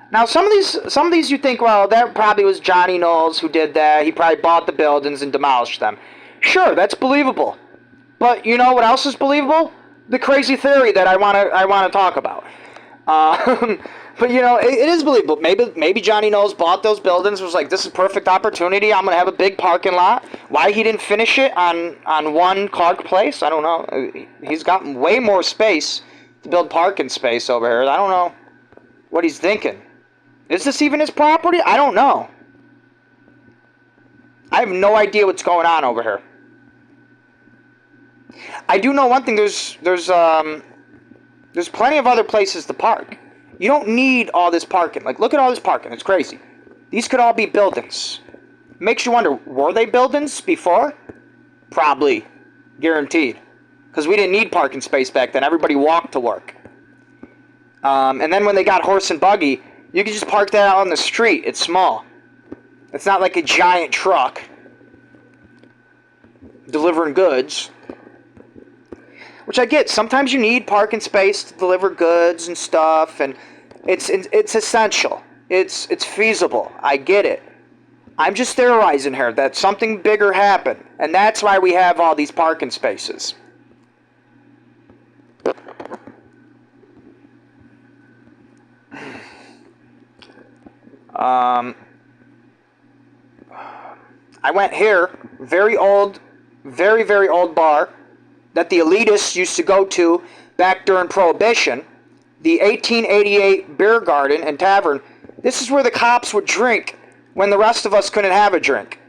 Now, some of these you think, well, that probably was Johnny Knowles who did that. He probably bought the buildings and demolished them. Sure, that's believable. But you know what else is believable? The crazy theory that I want to talk about. But you know, it is believable. Maybe Johnny Knowles bought those buildings. Was like, this is a perfect opportunity. I'm gonna have a big parking lot. Why he didn't finish it on one Clark Place? I don't know. He's got way more space to build parking space over here. I don't know what he's thinking. Is this even his property? I don't know. I have no idea what's going on over here. I do know one thing. There's plenty of other places to park. You don't need all this parking. Like, look at all this parking. It's crazy. These could all be buildings. Makes you wonder, were they buildings before? Probably. Guaranteed. Because we didn't need parking space back then. Everybody walked to work. And then when they got horse and buggy, you can just park that out on the street. It's small. It's not like a giant truck delivering goods. Which I get. Sometimes you need parking space to deliver goods and stuff, and it's essential. It's feasible. I get it. I'm just theorizing here that something bigger happened, and that's why we have all these parking spaces. I went here, very old, very, very old bar that the elitists used to go to back during Prohibition, the 1888 Beer Garden and Tavern. This is where the cops would drink when the rest of us couldn't have a drink.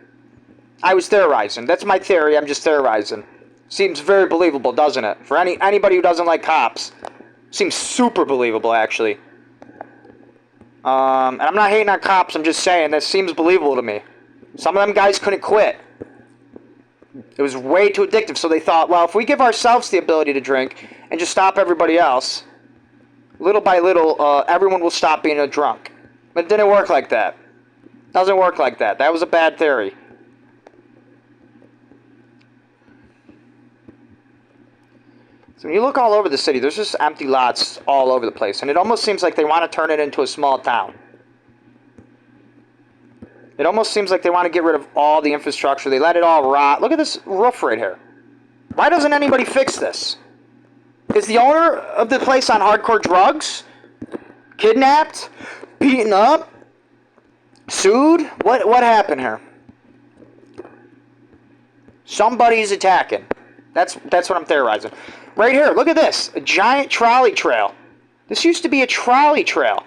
I was theorizing. That's my theory. I'm just theorizing. Seems very believable, doesn't it? For anybody who doesn't like cops. Seems super believable, actually. And I'm not hating on cops. I'm just saying that seems believable to me. Some of them guys couldn't quit. It was way too addictive, so they thought, well, if we give ourselves the ability to drink and just stop everybody else, little by little, everyone will stop being a drunk. But it didn't work like that. Doesn't work like that. That was a bad theory. So when you look all over the city, there's just empty lots all over the place. And it almost seems like they want to turn it into a small town. It almost seems like they want to get rid of all the infrastructure. They let it all rot. Look at this roof right here. Why doesn't anybody fix this? Is the owner of the place on hardcore drugs? Kidnapped? Beaten up? Sued? What happened here? Somebody's attacking. That's what I'm theorizing. Right here, look at this. A giant trolley trail. This used to be a trolley trail.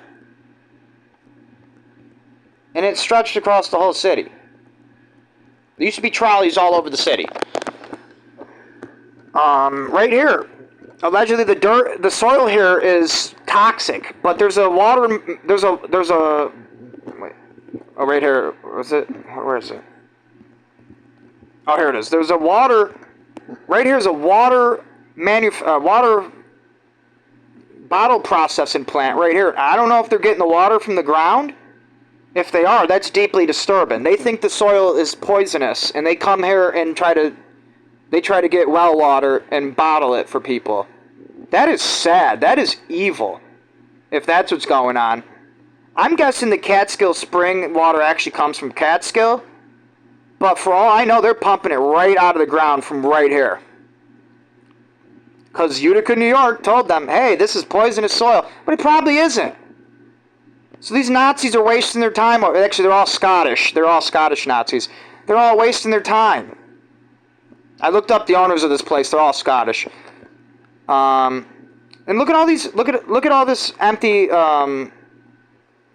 And it stretched across the whole city. There used to be trolleys all over the city. Right here. Allegedly the soil here is toxic, but there's a water, wait. Oh, right here. Where is it? Oh, here it is. There's a water, right here is a water bottle processing plant right here. I don't know if they're getting the water from the ground. If they are, that's deeply disturbing. They think the soil is poisonous, and they come here and try to get well water and bottle it for people. That is sad. That is evil, if that's what's going on. I'm guessing the Catskill spring water actually comes from Catskill, but for all I know, they're pumping it right out of the ground from right here. Because Utica, New York told them, hey, this is poisonous soil, but it probably isn't. So these Nazis are wasting their time. Actually, they're all Scottish. They're all Scottish Nazis. They're all wasting their time. I looked up the owners of this place. They're all Scottish. And look at all these. Look at all this empty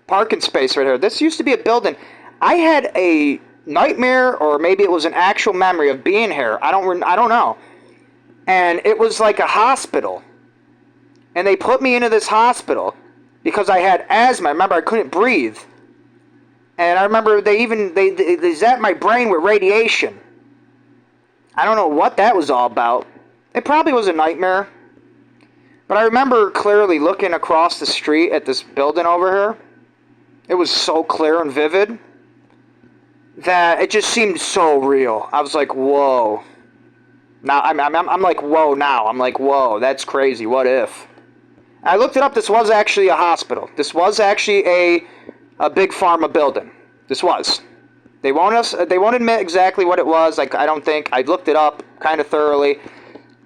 parking space right here. This used to be a building. I had a nightmare, or maybe it was an actual memory of being here. I don't know. And it was like a hospital. And they put me into this hospital because I had asthma. I remember I couldn't breathe. And I remember they zapped my brain with radiation. I don't know what that was all about. It probably was a nightmare. But I remember clearly looking across the street at this building over here. It was so clear and vivid that it just seemed so real. I was like, whoa. Now I'm like, whoa now. I'm like, whoa, that's crazy. What if? I looked it up. This was actually a hospital. This was actually a big pharma building. This was. They won't admit exactly what it was. Like, I don't think. I looked it up kind of thoroughly.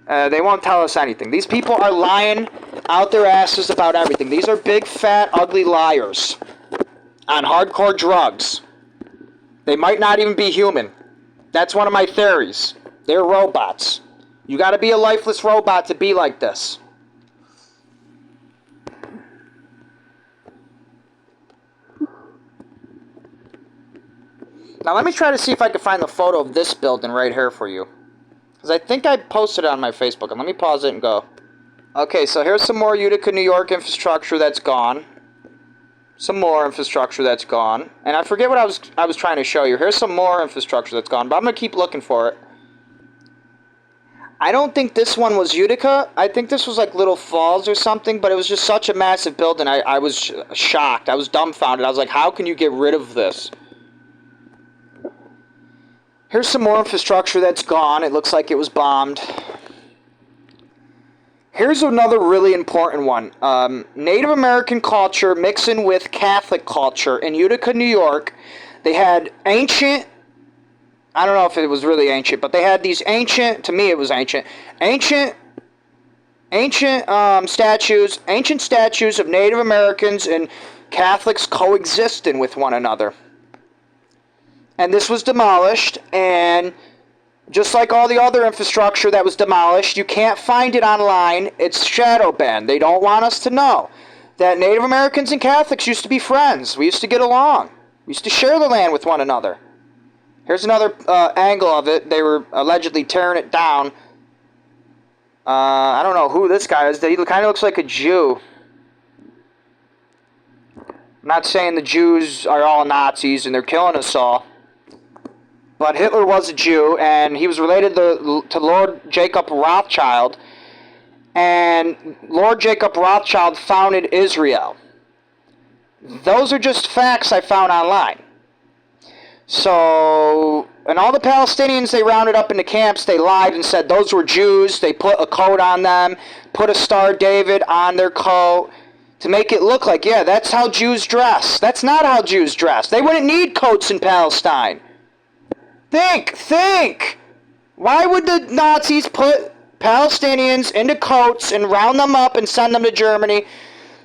They won't tell us anything. These people are lying out their asses about everything. These are big, fat, ugly liars on hardcore drugs. They might not even be human. That's one of my theories. They're robots. You got to be a lifeless robot to be like this. Now let me try to see if I can find the photo of this building right here for you. Because I think I posted it on my Facebook. And let me pause it and go. Okay, so here's some more Utica, New York infrastructure that's gone. Some more infrastructure that's gone. And I forget what I was trying to show you. Here's some more infrastructure that's gone. But I'm going to keep looking for it. I don't think this one was Utica. I think this was like Little Falls or something. But it was just such a massive building. I was shocked. I was dumbfounded. I was like, how can you get rid of this? Here's some more infrastructure that's gone. It looks like it was bombed. Here's another really important one. Native American culture mixing with Catholic culture in Utica, New York. They had ancient, I don't know if it was really ancient, but they had these ancient, to me it was ancient statues of Native Americans and Catholics coexisting with one another. And this was demolished, and just like all the other infrastructure that was demolished, you can't find it online. It's shadow banned. They don't want us to know that Native Americans and Catholics used to be friends. We used to get along. We used to share the land with one another. Here's another angle of it. They were allegedly tearing it down. I don't know who this guy is. He kind of looks like a Jew. I'm not saying the Jews are all Nazis and they're killing us all. But Hitler was a Jew, and he was related to Lord Jacob Rothschild. And Lord Jacob Rothschild founded Israel. Those are just facts I found online. So, and all the Palestinians they rounded up into camps, they lied and said those were Jews. They put a coat on them, put a Star of David on their coat to make it look like, yeah, that's how Jews dress. That's not how Jews dress. They wouldn't need coats in Palestine. Think! Why would the Nazis put Palestinians into coats and round them up and send them to Germany?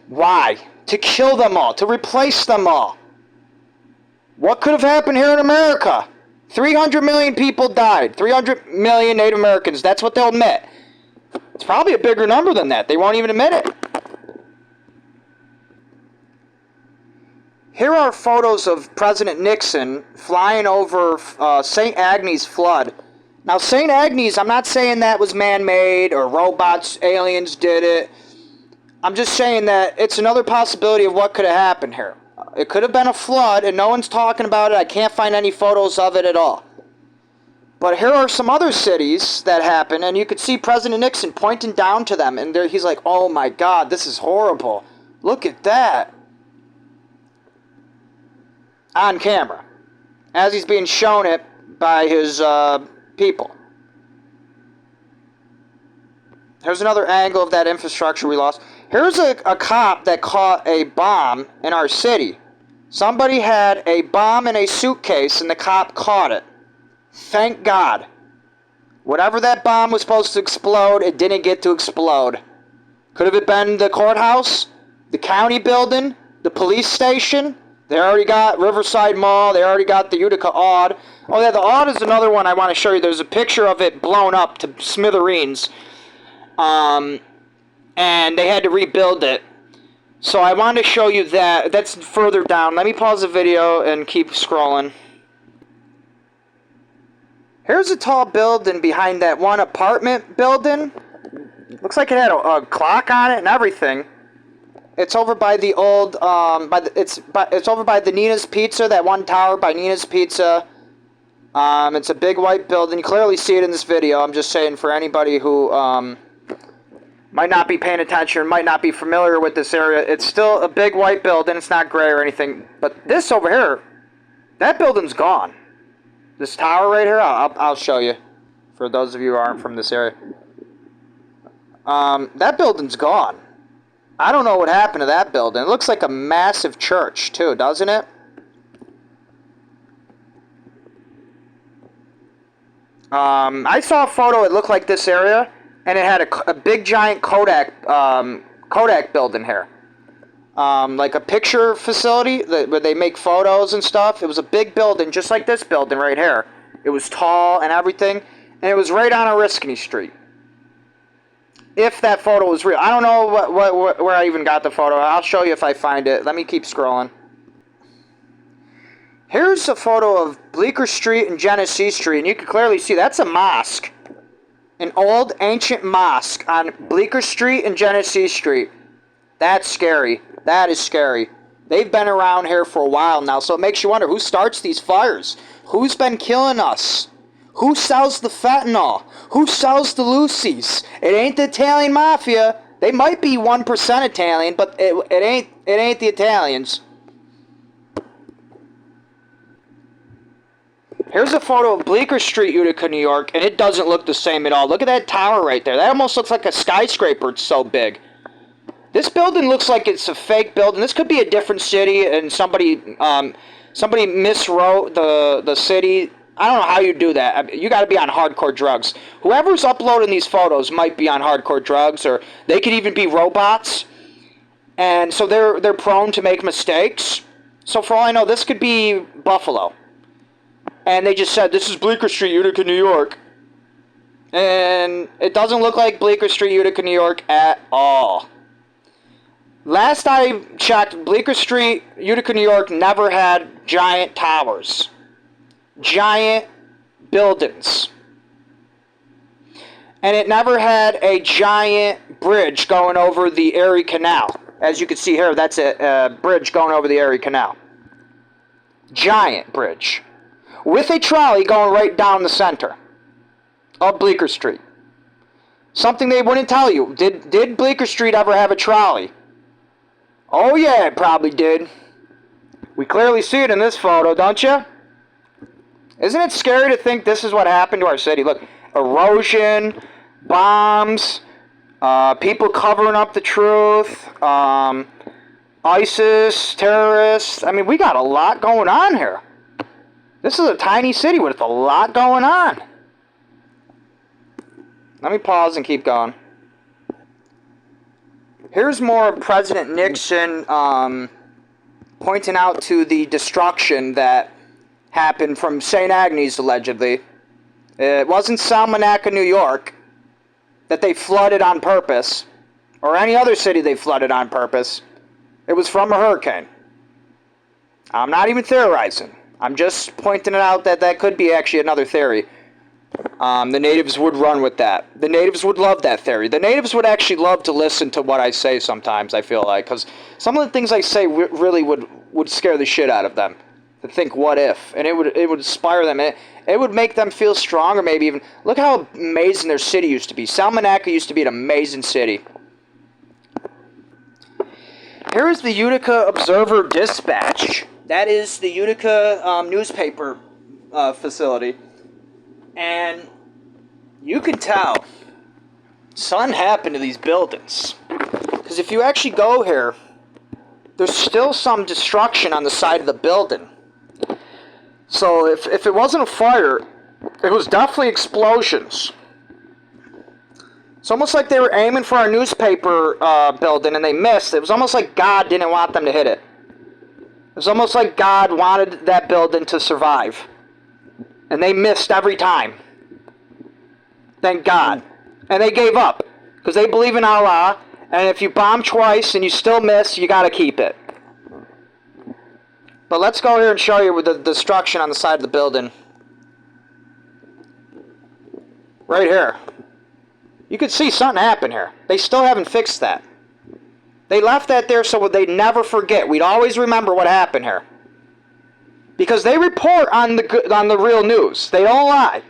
Why? To kill them all, to replace them all. What could have happened here in America? 300 million people died. 300 million Native Americans. That's what they'll admit. It's probably a bigger number than that. They won't even admit it. Here are photos of President Nixon flying over St. Agnes flood. Now, St. Agnes, I'm not saying that was man-made or robots, aliens did it. I'm just saying that it's another possibility of what could have happened here. It could have been a flood, and no one's talking about it. I can't find any photos of it at all. But here are some other cities that happened, and you could see President Nixon pointing down to them, and he's like, oh my God, this is horrible. Look at that. On camera. As he's being shown it by his people. Here's another angle of that infrastructure we lost. Here's a cop that caught a bomb in our city. Somebody had a bomb in a suitcase and the cop caught it. Thank God. Whatever that bomb was supposed to explode, it didn't get to explode. Could have it been the courthouse? The county building? The police station? They already got Riverside Mall. They already got the Utica Odd. Oh yeah, the Odd is another one I want to show you. There's a picture of it blown up to smithereens. And they had to rebuild it. So I wanted to show you that. That's further down. Let me pause the video and keep scrolling. Here's a tall building behind that one apartment building. Looks like it had a clock on it and everything. It's over by the old, it's over by the Nina's Pizza, that one tower by Nina's Pizza. It's a big white building. You clearly see it in this video. I'm just saying for anybody who, might not be paying attention, might not be familiar with this area. It's still a big white building. It's not gray or anything. But this over here, that building's gone. This tower right here, I'll show you. For those of you who aren't from this area. That building's gone. I don't know what happened to that building. It looks like a massive church, too, doesn't it? I saw a photo, it looked like this area. And it had a big giant Kodak building here. Like a picture facility where they make photos and stuff. It was a big building, just like this building right here. It was tall and everything. And it was right on Oriskany Street. If that photo was real. I don't know where I even got the photo. I'll show you if I find it. Let me keep scrolling. Here's a photo of Bleecker Street and Genesee Street. And you can clearly see that's a mosque. An old, ancient mosque on Bleecker Street and Genesee Street. That's scary. That is scary. They've been around here for a while now, so it makes you wonder, who starts these fires? Who's been killing us? Who sells the fentanyl? Who sells the Lucy's? It ain't the Italian Mafia. They might be 1% Italian, but it ain't the Italians. Here's a photo of Bleecker Street, Utica, New York, and it doesn't look the same at all. Look at that tower right there. That almost looks like a skyscraper. It's so big. This building looks like it's a fake building. This could be a different city, and somebody miswrote the city. I don't know how you do that. You got to be on hardcore drugs. Whoever's uploading these photos might be on hardcore drugs, or they could even be robots. And so they're prone to make mistakes. So for all I know, this could be Buffalo. And they just said, this is Bleecker Street, Utica, New York. And it doesn't look like Bleecker Street, Utica, New York at all. Last I checked, Bleecker Street, Utica, New York never had giant towers. Giant buildings. And it never had a giant bridge going over the Erie Canal. As you can see here, that's a bridge going over the Erie Canal. Giant bridge. With a trolley going right down the center of Bleecker Street. Something they wouldn't tell you. Did Bleecker Street ever have a trolley? Oh yeah, it probably did. We clearly see it in this photo, don't you? Isn't it scary to think this is what happened to our city? Look, erosion, bombs, people covering up the truth, ISIS, terrorists. I mean, we got a lot going on here. This is a tiny city with a lot going on. Let me pause and keep going. Here's more of President Nixon pointing out to the destruction that happened from St. Agnes, allegedly. It wasn't Salmonaca, New York, that they flooded on purpose, or any other city they flooded on purpose. It was from a hurricane. I'm not even theorizing. I'm just pointing it out that that could be actually another theory. The natives would run with that. The natives would love that theory. The natives would actually love to listen to what I say sometimes, I feel like, because some of the things I say really would scare the shit out of them. To think, what if? And it would inspire them. It would make them feel strong, or maybe even... Look how amazing their city used to be. Salmonaca used to be an amazing city. Here is the Utica Observer-Dispatch. That is the Utica newspaper facility. And you can tell something happened to these buildings. Because if you actually go here, there's still some destruction on the side of the building. So if it wasn't a fire, it was definitely explosions. It's almost like they were aiming for our newspaper building and they missed. It was almost like God didn't want them to hit it. It was almost like God wanted that building to survive. And they missed every time. Thank God. And they gave up. Because they believe in Allah. And if you bomb twice and you still miss, you got to keep it. But let's go here and show you with the destruction on the side of the building. Right here. You can see something happened here. They still haven't fixed that. They left that there so they'd never forget. We'd always remember what happened here. Because they report on the real news. They don't lie.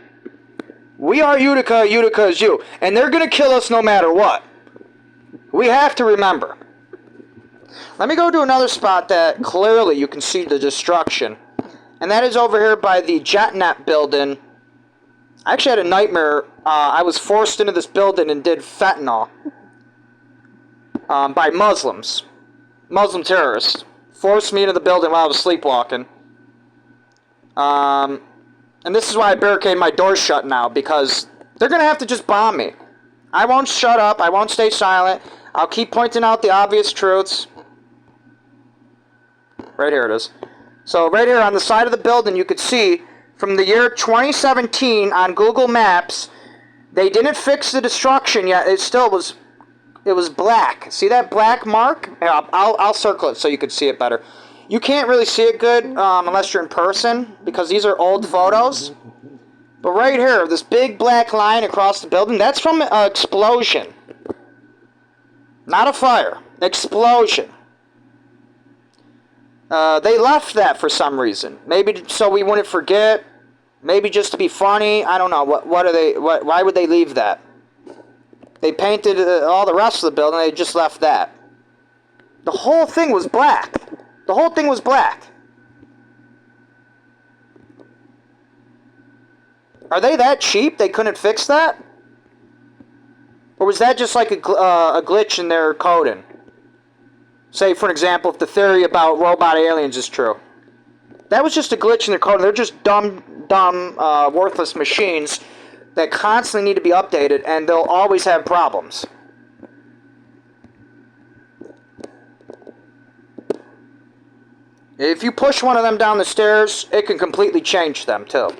We are Utica, Utica is you. And they're going to kill us no matter what. We have to remember. Let me go to another spot that clearly you can see the destruction. And that is over here by the JetNet building. I actually had a nightmare. I was forced into this building and did fentanyl. By Muslims. Muslim terrorists. Forced me into the building while I was sleepwalking. And this is why I barricade my doors shut now, because they're going to have to just bomb me. I won't shut up. I won't stay silent. I'll keep pointing out the obvious truths. Right here it is. So right here on the side of the building, you could see from the year 2017 on Google Maps, they didn't fix the destruction yet. It still was, it was black. See that black mark? Here, I'll circle it so you can see it better. You can't really see it good unless you're in person, because these are old photos. But right here, this big black line across the building, that's from an explosion. Not a fire. Explosion. They left that for some reason. Maybe so we wouldn't forget. Maybe just to be funny. I don't know. What are they? Why would they leave that? They painted all the rest of the building. They just left that. The whole thing was black. The whole thing was black. Are they that cheap they couldn't fix that? Or was that just like a glitch in their coding? Say, for example, if the theory about robot aliens is true. That was just a glitch in their coding. They're just dumb, worthless machines that constantly need to be updated, and they'll always have problems. If you push one of them down the stairs, it can completely change them, too.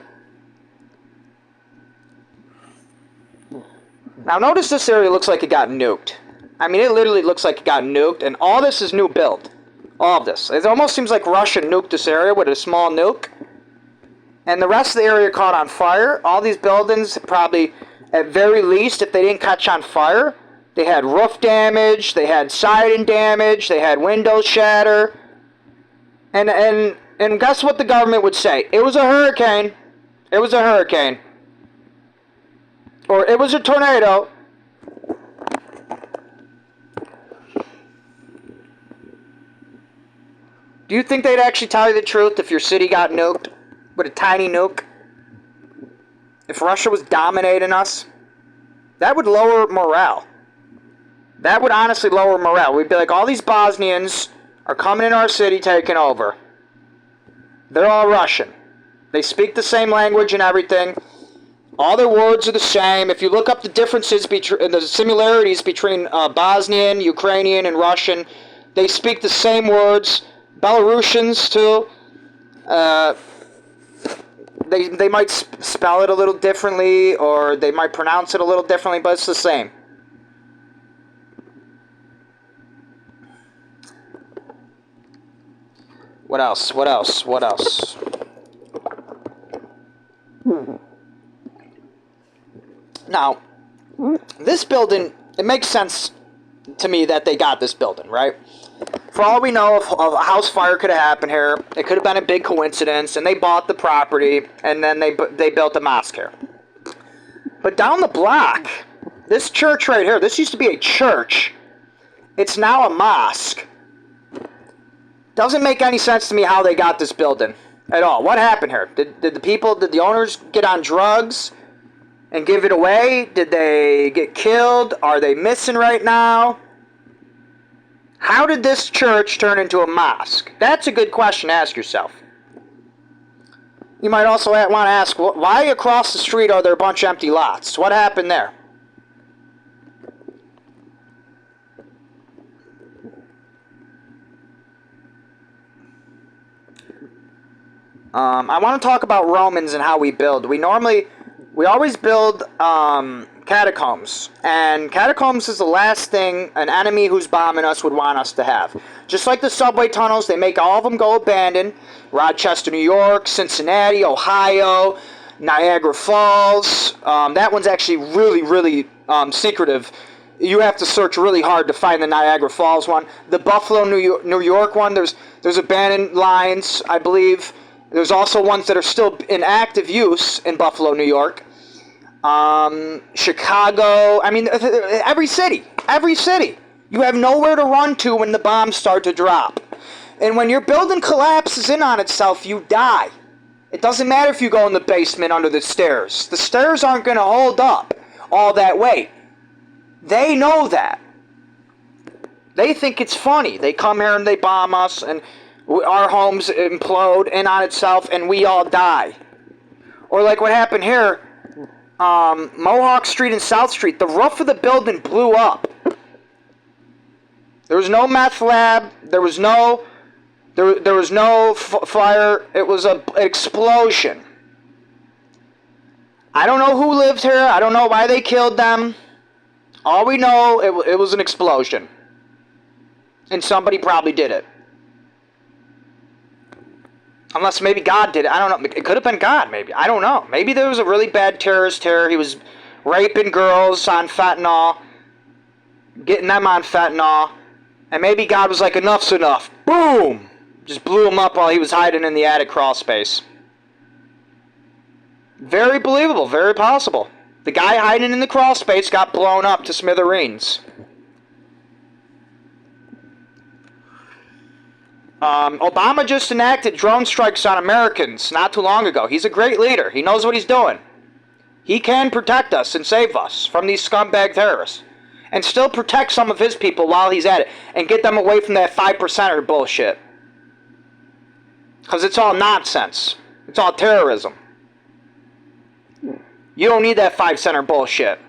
Now, notice this area looks like it got nuked. I mean, it literally looks like it got nuked, and all this is new build. All of this. It almost seems like Russia nuked this area with a small nuke. And the rest of the area caught on fire. All these buildings, probably, at very least, if they didn't catch on fire, they had roof damage, they had siding damage, they had windows shatter. And guess what the government would say? It was a hurricane. It was a hurricane. Or it was a tornado. Do you think they'd actually tell you the truth if your city got nuked with a tiny nuke? if Russia was dominating us, that would lower morale. That would honestly lower morale. We'd be like, all these Bosnians are coming in our city taking over. They're all Russian. They speak the same language and everything. All their words are the same. If you look up the differences, the similarities between Bosnian, Ukrainian, and Russian, they speak the same words. Belarusians, too. They might spell it a little differently, or they might pronounce it a little differently, but it's the same. What else? What else? What else? Now, this building, it makes sense to me that they got this building, right? For all we know, if a house fire could have happened here, it could have been a big coincidence, and they bought the property, and then they built a mosque here. But down the block, this church right here, this used to be a church. It's now a mosque. Doesn't make any sense to me how they got this building at all. What happened here? Did the owners get on drugs and give it away? Did they get killed? Are they missing right now? How did this church turn into a mosque? That's a good question to ask yourself. You might also want to ask, why across the street are there a bunch of empty lots? What happened there? I want to talk about Romans and how we build. We always build catacombs, and catacombs is the last thing an enemy who's bombing us would want us to have. Just like the subway tunnels, they make all of them go abandoned. Rochester, New York, Cincinnati, Ohio, Niagara Falls. That one's actually really, really secretive. You have to search really hard to find the Niagara Falls one. The Buffalo, New York one, there's abandoned lines, I believe. There's also ones that are still in active use in Buffalo, New York. Chicago. I mean, every city. You have nowhere to run to when the bombs start to drop. And when your building collapses in on itself, you die. It doesn't matter if you go in the basement under the stairs. The stairs aren't going to hold up all that weight. They know that. They think it's funny. They come here and they bomb us, and our homes implode in on itself, and we all die. Or like what happened here, Mohawk Street and South Street, the roof of the building blew up. There was no meth lab. There was no fire. It was an explosion. I don't know who lived here. I don't know why they killed them. All we know, it was an explosion. And somebody probably did it. Unless maybe God did it. I don't know. It could have been God, maybe. I don't know. Maybe there was a really bad terrorist here. He was raping girls on fentanyl. Getting them on fentanyl. And maybe God was like, enough's enough. Boom! Just blew him up while he was hiding in the attic crawl space. Very believable. Very possible. The guy hiding in the crawl space got blown up to smithereens. Obama just enacted drone strikes on Americans not too long ago. He's a great leader. He knows what he's doing. He can protect us and save us from these scumbag terrorists. And still protect some of his people while he's at it. And get them away from that 5%er bullshit. Because it's all nonsense. It's all terrorism. You don't need that 5-center bullshit.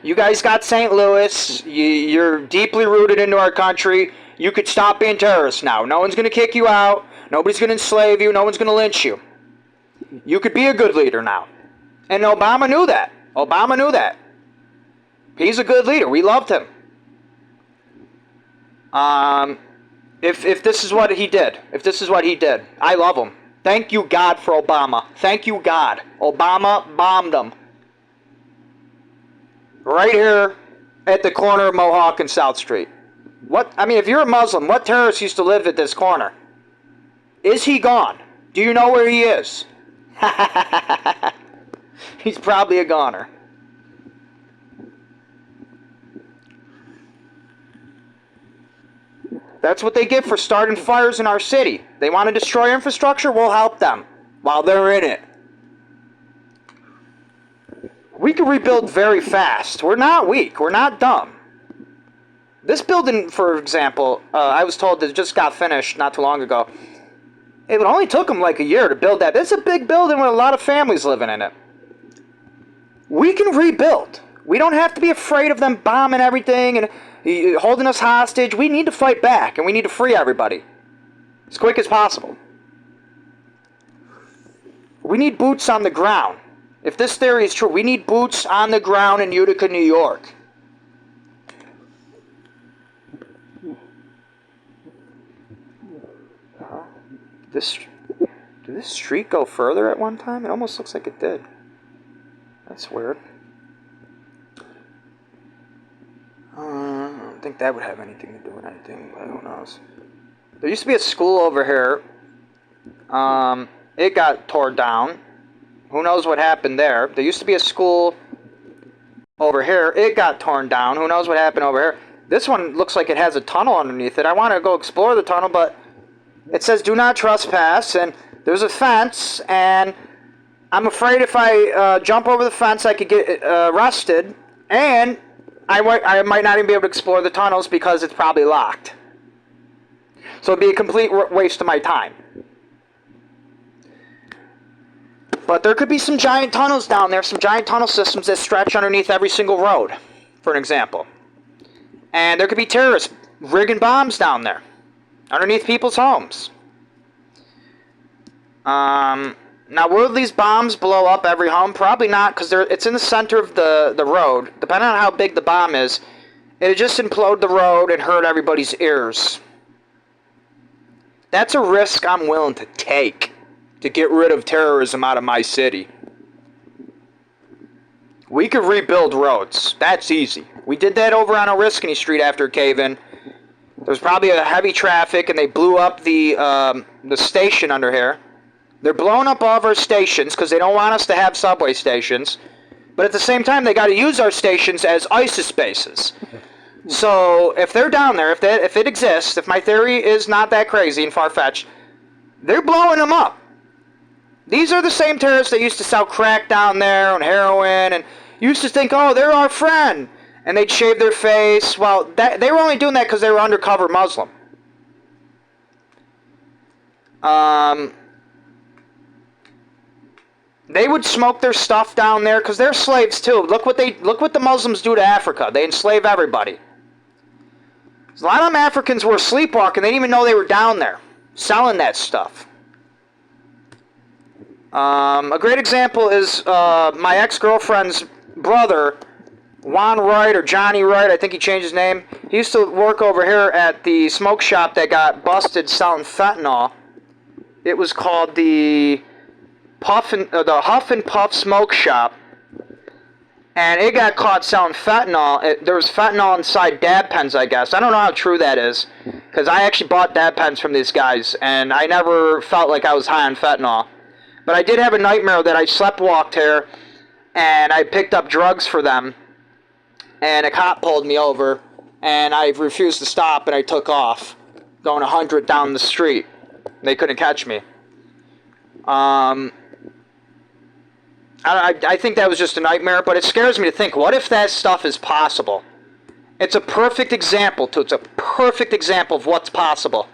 You guys got St. Louis. You're deeply rooted into our country. You could stop being terrorists now. No one's going to kick you out. Nobody's going to enslave you. No one's going to lynch you. You could be a good leader now. And Obama knew that. Obama knew that. He's a good leader. We loved him. If this is what he did. If this is what he did. I love him. Thank you, God, for Obama. Thank you, God. Obama bombed him. Right here at the corner of Mohawk and South Street. If you're a Muslim, what terrorist used to live at this corner? Is he gone? Do you know where he is? He's probably a goner. That's what they get for starting fires in our city. They want to destroy infrastructure? We'll help them. while they're in it. We can rebuild very fast. We're not weak. We're not dumb. This building, for example, I was told that it just got finished not too long ago. It only took them like a year to build that. It's a big building with a lot of families living in it. We can rebuild. We don't have to be afraid of them bombing everything and holding us hostage. We need to fight back, and we need to free everybody as quick as possible. We need boots on the ground. If this theory is true, we need boots on the ground in Utica, New York. Did this street go further at one time? It almost looks like it did. That's weird. I don't think that would have anything to do with anything, but who knows. There used to be a school over here. It got torn down. Who knows what happened there? There used to be a school over here. It got torn down. Who knows what happened over here? This one looks like it has a tunnel underneath it. I want to go explore the tunnel, but it says do not trespass, and there's a fence, and I'm afraid if I jump over the fence, I could get arrested, and I might not even be able to explore the tunnels because it's probably locked. So it'd be a complete waste of my time. But there could be some giant tunnels down there, some giant tunnel systems that stretch underneath every single road, for an example. And there could be terrorists rigging bombs down there, underneath people's homes. Now, will these bombs blow up every home? Probably not, because it's in the center of the road. Depending on how big the bomb is, it'll just implode the road and hurt everybody's ears. That's a risk I'm willing to take to get rid of terrorism out of my city. We could rebuild roads. That's easy. We did that over on Oriskany Street after a cave-in. There was probably a heavy traffic, and they blew up the station under here. They're blowing up all of our stations because they don't want us to have subway stations. But at the same time, they got to use our stations as ISIS bases. So if they're down there, if it exists, if my theory is not that crazy and far-fetched, they're blowing them up. These are the same terrorists that used to sell crack down there and heroin and used to think, oh, they're our friend. And they'd shave their face. Well, they were only doing that because they were undercover Muslim. They would smoke their stuff down there because they're slaves too. Look what the Muslims do to Africa. They enslave everybody. A lot of them Africans were sleepwalking. They didn't even know they were down there selling that stuff. A great example is my ex-girlfriend's brother, Juan Wright, or Johnny Wright, I think he changed his name. He used to work over here at the smoke shop that got busted selling fentanyl. It was called the Huff and Puff Smoke Shop. And it got caught selling fentanyl. There was fentanyl inside dab pens, I guess. I don't know how true that is, because I actually bought dab pens from these guys, and I never felt like I was high on fentanyl. But I did have a nightmare that I sleptwalked here, and I picked up drugs for them, and a cop pulled me over, and I refused to stop, and I took off, going 100 down the street. They couldn't catch me. I think that was just a nightmare, but it scares me to think, what if that stuff is possible? It's a perfect example of what's possible.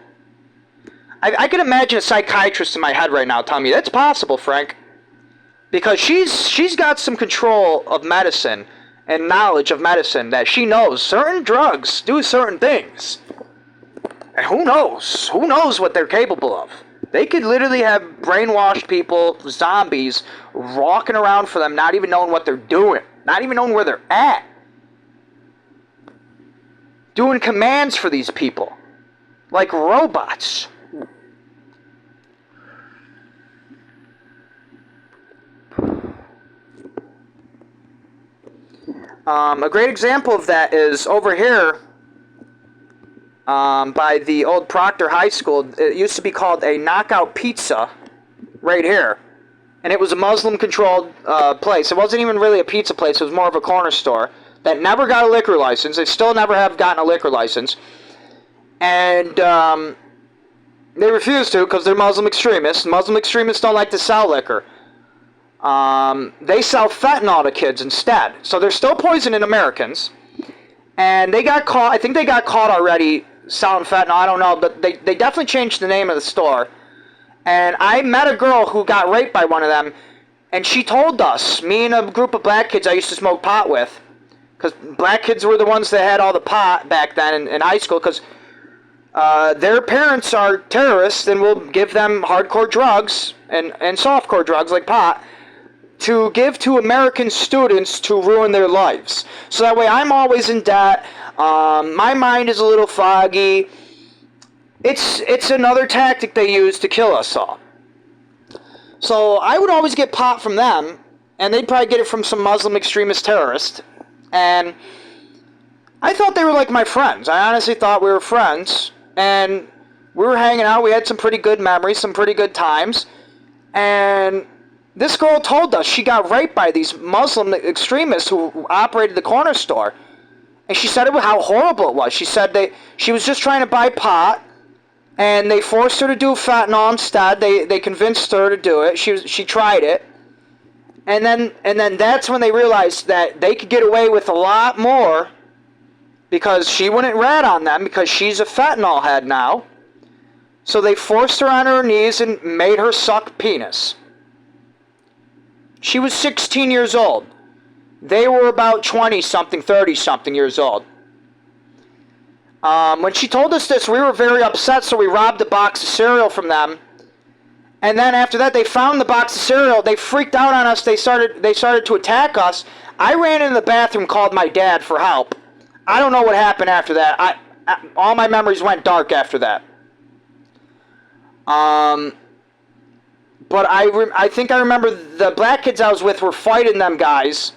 I can imagine a psychiatrist in my head right now telling me, that's possible, Frank. Because she's got some control of medicine and knowledge of medicine that she knows certain drugs do certain things. And who knows? Who knows what they're capable of? They could literally have brainwashed people, zombies, walking around for them, not even knowing what they're doing. Not even knowing where they're at. Doing commands for these people. Like robots. A great example of that is over here by the old Proctor High School. It used to be called a Knockout Pizza right here. And it was a Muslim-controlled place. It wasn't even really a pizza place. It was more of a corner store that never got a liquor license. They still never have gotten a liquor license. And They refuse to because they're Muslim extremists. Muslim extremists don't like to sell liquor. They sell fentanyl to kids instead. So they're still poisoning Americans. And they got caught. I think they got caught already selling fentanyl. I don't know. But they definitely changed the name of the store. And I met a girl who got raped by one of them. And she told us, me and a group of black kids I used to smoke pot with. Because black kids were the ones that had all the pot back then in high school. Because their parents are terrorists and will give them hardcore drugs and softcore drugs like pot to give to American students to ruin their lives. So that way I'm always in debt. My mind is a little foggy. It's another tactic they use to kill us all. So I would always get pot from them, and they'd probably get it from some Muslim extremist terrorist. And I thought they were like my friends. I honestly thought we were friends. And we were hanging out. We had some pretty good memories, some pretty good times. And this girl told us she got raped by these Muslim extremists who operated the corner store. And she said how horrible it was. She said she was just trying to buy pot, and they forced her to do fentanyl instead. They convinced her to do it. She tried it. And then that's when they realized that they could get away with a lot more because she wouldn't rat on them because she's a fentanyl head now. So they forced her on her knees and made her suck penis. She was 16 years old. They were about 20-something, 30-something years old. When she told us this, we were very upset, so we robbed a box of cereal from them. And then after that, they found the box of cereal. They freaked out on us. They started to attack us. I ran into the bathroom, called my dad for help. I don't know what happened after that. All my memories went dark after that. But I think I remember the black kids I was with were fighting them guys.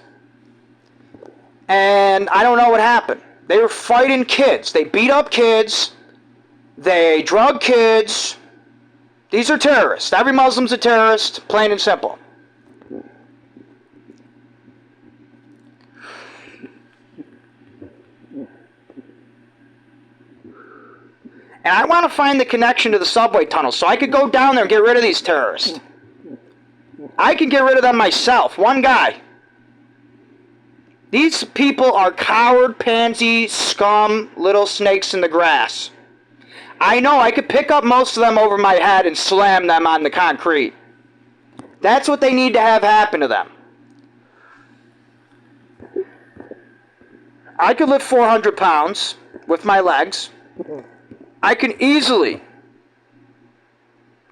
And I don't know what happened. They were fighting kids. They beat up kids. They drug kids. These are terrorists. Every Muslim's a terrorist, plain and simple. And I want to find the connection to the subway tunnel so I could go down there and get rid of these terrorists. I can get rid of them myself. One guy. These people are coward, pansy, scum, little snakes in the grass. I know I could pick up most of them over my head and slam them on the concrete. That's what they need to have happen to them. I could lift 400 pounds with my legs. I can easily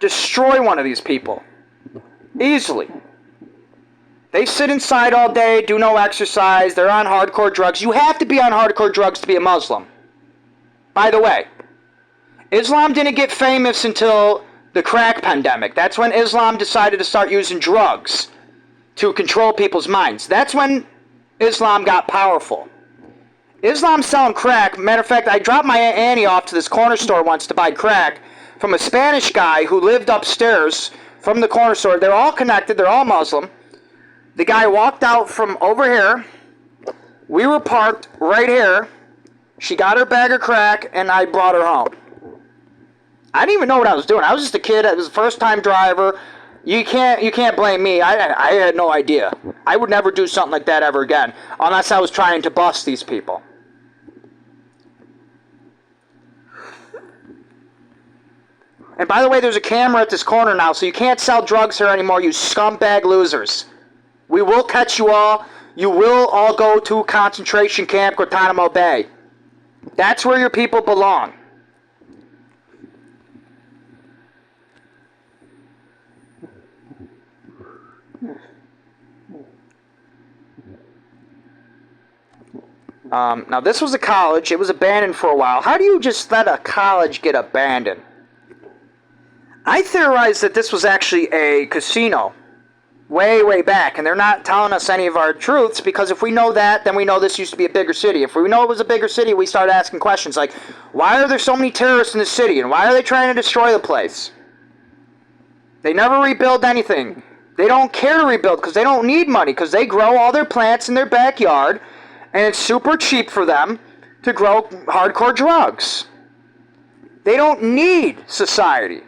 destroy one of these people. Easily. They sit inside all day, do no exercise, they're on hardcore drugs. You have to be on hardcore drugs to be a Muslim. By the way, Islam didn't get famous until the crack pandemic. That's when Islam decided to start using drugs to control people's minds. That's when Islam got powerful. Islam selling crack. Matter of fact, I dropped my Aunt Annie off to this corner store once to buy crack from a Spanish guy who lived upstairs from the corner store. They're all connected. They're all Muslim. The guy walked out from over here. We were parked right here. She got her bag of crack, and I brought her home. I didn't even know what I was doing. I was just a kid. I was a first-time driver. You can't blame me. I had no idea. I would never do something like that ever again, unless I was trying to bust these people. And by the way, there's a camera at this corner now, so you can't sell drugs here anymore, you scumbag losers. We will catch you all. You will all go to concentration camp Guantanamo Bay. That's where your people belong. Now this was a college. It was abandoned for a while. How do you just let a college get abandoned? I theorized that this was actually a casino way back, and they're not telling us any of our truths, because if we know that, then we know this used to be a bigger city. If we know it was a bigger city, we start asking questions like, why are there so many terrorists in the city, and why are they trying to destroy the place? They never rebuild anything. They don't care to rebuild because they don't need money, because they grow all their plants in their backyard, and it's super cheap for them to grow hardcore drugs. They don't need society.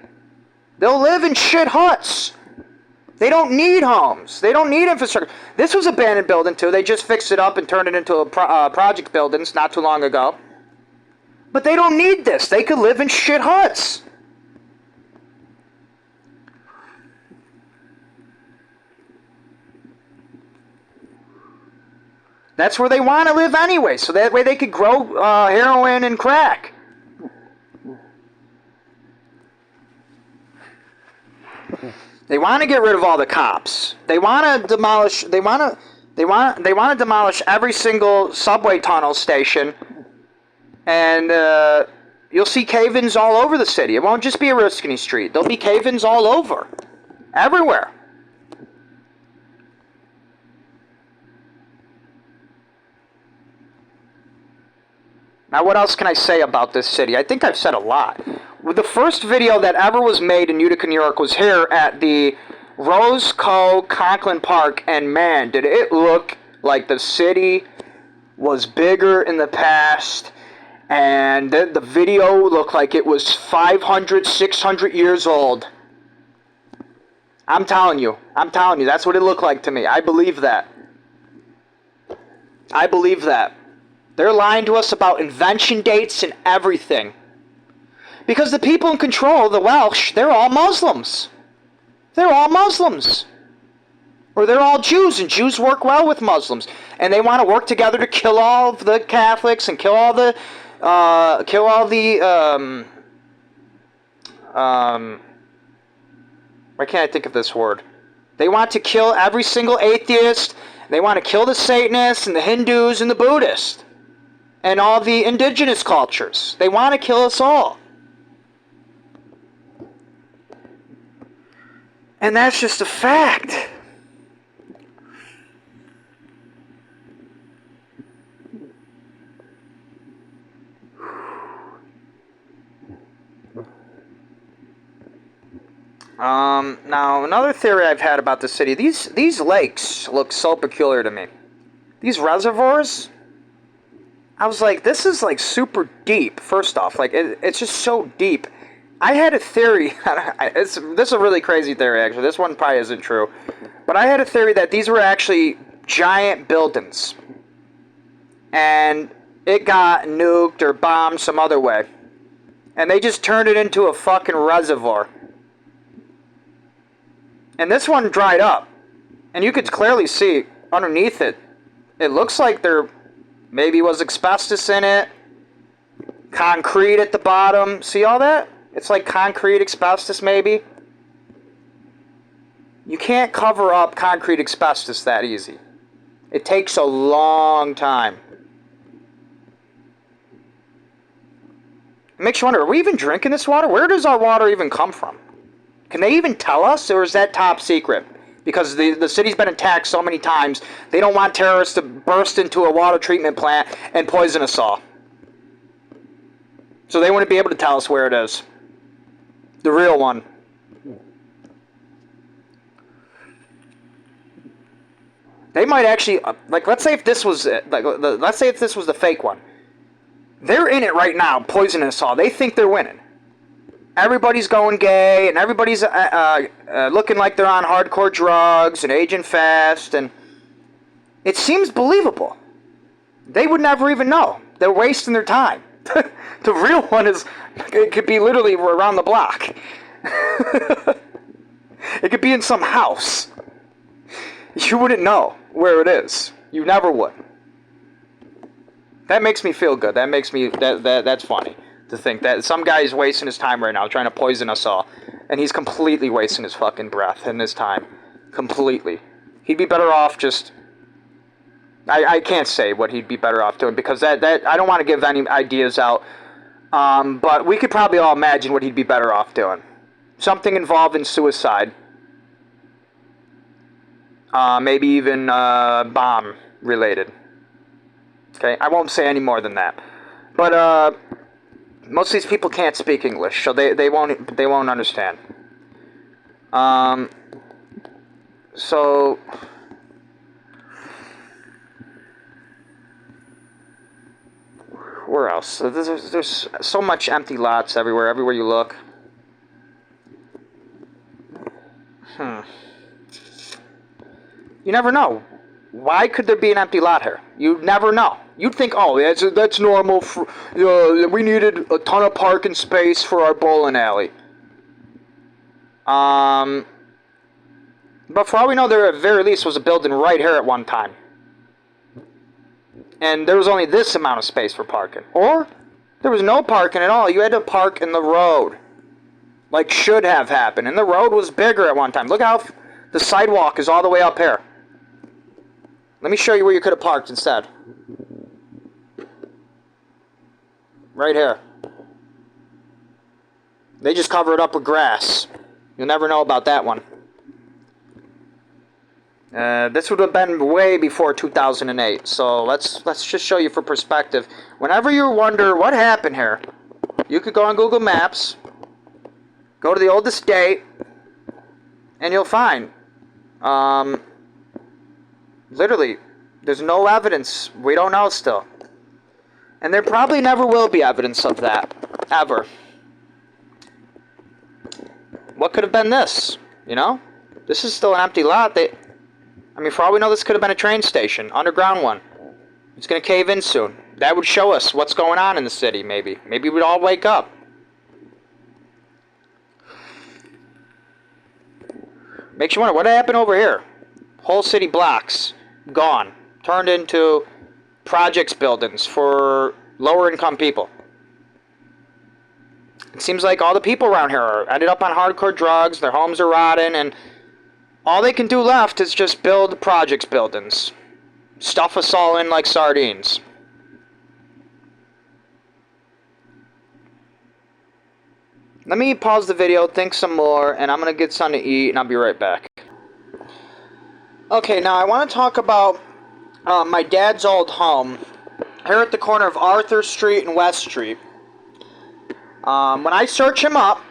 They'll live in shit huts. They don't need homes. They don't need infrastructure. This was abandoned building too. They just fixed it up and turned it into a project buildings not too long ago. But they don't need this. They could live in shit huts. That's where they want to live anyway, so that way they could grow heroin and crack. They want to get rid of all the cops. They want to demolish. They want to demolish every single subway tunnel station, and you'll see cave-ins all over the city. It won't just be Oriskany Street. There'll be cave-ins all over, everywhere. Now, what else can I say about this city? I think I've said a lot. The first video that ever was made in Utica, New York was here at the Roscoe Conklin Park, and man, did it look like the city was bigger in the past, and the video looked like it was 500, 600 years old. I'm telling you, that's what it looked like to me. I believe that. I believe that. They're lying to us about invention dates and everything. Because the people in control, the Welsh, they're all Muslims. They're all Muslims. Or they're all Jews, and Jews work well with Muslims. And they want to work together to kill all of the Catholics and kill all the, why can't I think of this word? They want to kill every single atheist. They want to kill the Satanists and the Hindus and the Buddhists. And all the indigenous cultures. They want to kill us all. And that's just a fact. Now, another theory I've had about the city, these lakes look so peculiar to me. These reservoirs, I was like, this is like super deep, first off. Like, it's just so deep. I had a theory, this is a really crazy theory actually, this one probably isn't true. But I had a theory that these were actually giant buildings. And it got nuked or bombed some other way. And they just turned it into a fucking reservoir. And this one dried up. And you could clearly see underneath it, it looks like there maybe was asbestos in it. Concrete at the bottom. See all that? It's like concrete asbestos maybe. You can't cover up concrete asbestos that easy. It takes a long time. It makes you wonder, are we even drinking this water? Where does our water even come from? Can they even tell us, or is that top secret? Because the city's been attacked so many times, they don't want terrorists to burst into a water treatment plant and poison us all. So they wouldn't be able to tell us where it is. The real one. They might actually, like, let's say if this was it, like, let's say if this was the fake one. They're in it right now, poisoning us all. They think they're winning. Everybody's going gay, and everybody's looking like they're on hardcore drugs and aging fast, and it seems believable. They would never even know. They're wasting their time. The real one is, it could be literally around the block. It could be in some house. You wouldn't know where it is. You never would. That makes me feel good. That makes me, that's funny. To think that some guy is wasting his time right now trying to poison us all. And he's completely wasting his fucking breath and his time. Completely. He'd be better off just... I can't say what he'd be better off doing because that I don't want to give any ideas out. But we could probably all imagine what he'd be better off doing. Something involved in suicide. Maybe even bomb related. Okay, I won't say any more than that. But most of these people can't speak English, so they won't understand. So where else? There's so much empty lots everywhere you look. You never know. Why could there be an empty lot here? You'd never know. You'd think, oh, that's normal. We needed a ton of parking space for our bowling alley. But for all we know, there at very least was a building right here at one time. And there was only this amount of space for parking. Or there was no parking at all. You had to park in the road. Like should have happened. And the road was bigger at one time. Look how the sidewalk is all the way up here. Let me show you where you could have parked instead. Right here. They just cover it up with grass. You'll never know about that one. This would have been way before 2008. So let's just show you for perspective. Whenever you wonder what happened here, you could go on Google Maps, go to the old estate, and you'll find, literally, there's no evidence. We don't know still. And there probably never will be evidence of that. Ever. What could have been this? You know? This is still an empty lot. I mean, for all we know, this could have been a train station. Underground one. It's going to cave in soon. That would show us what's going on in the city, maybe. Maybe we'd all wake up. Makes you wonder, what happened over here? Whole city blocks. Gone. Turned into projects buildings for lower income people. It seems like all the people around here ended up on hardcore drugs, their homes are rotting, and all they can do left is just build projects buildings. Stuff us all in like sardines. Let me pause the video, think some more, and I'm going to get something to eat, and I'll be right back. Okay, now I want to talk about my dad's old home here at the corner of Arthur Street and West Street. When I search him up,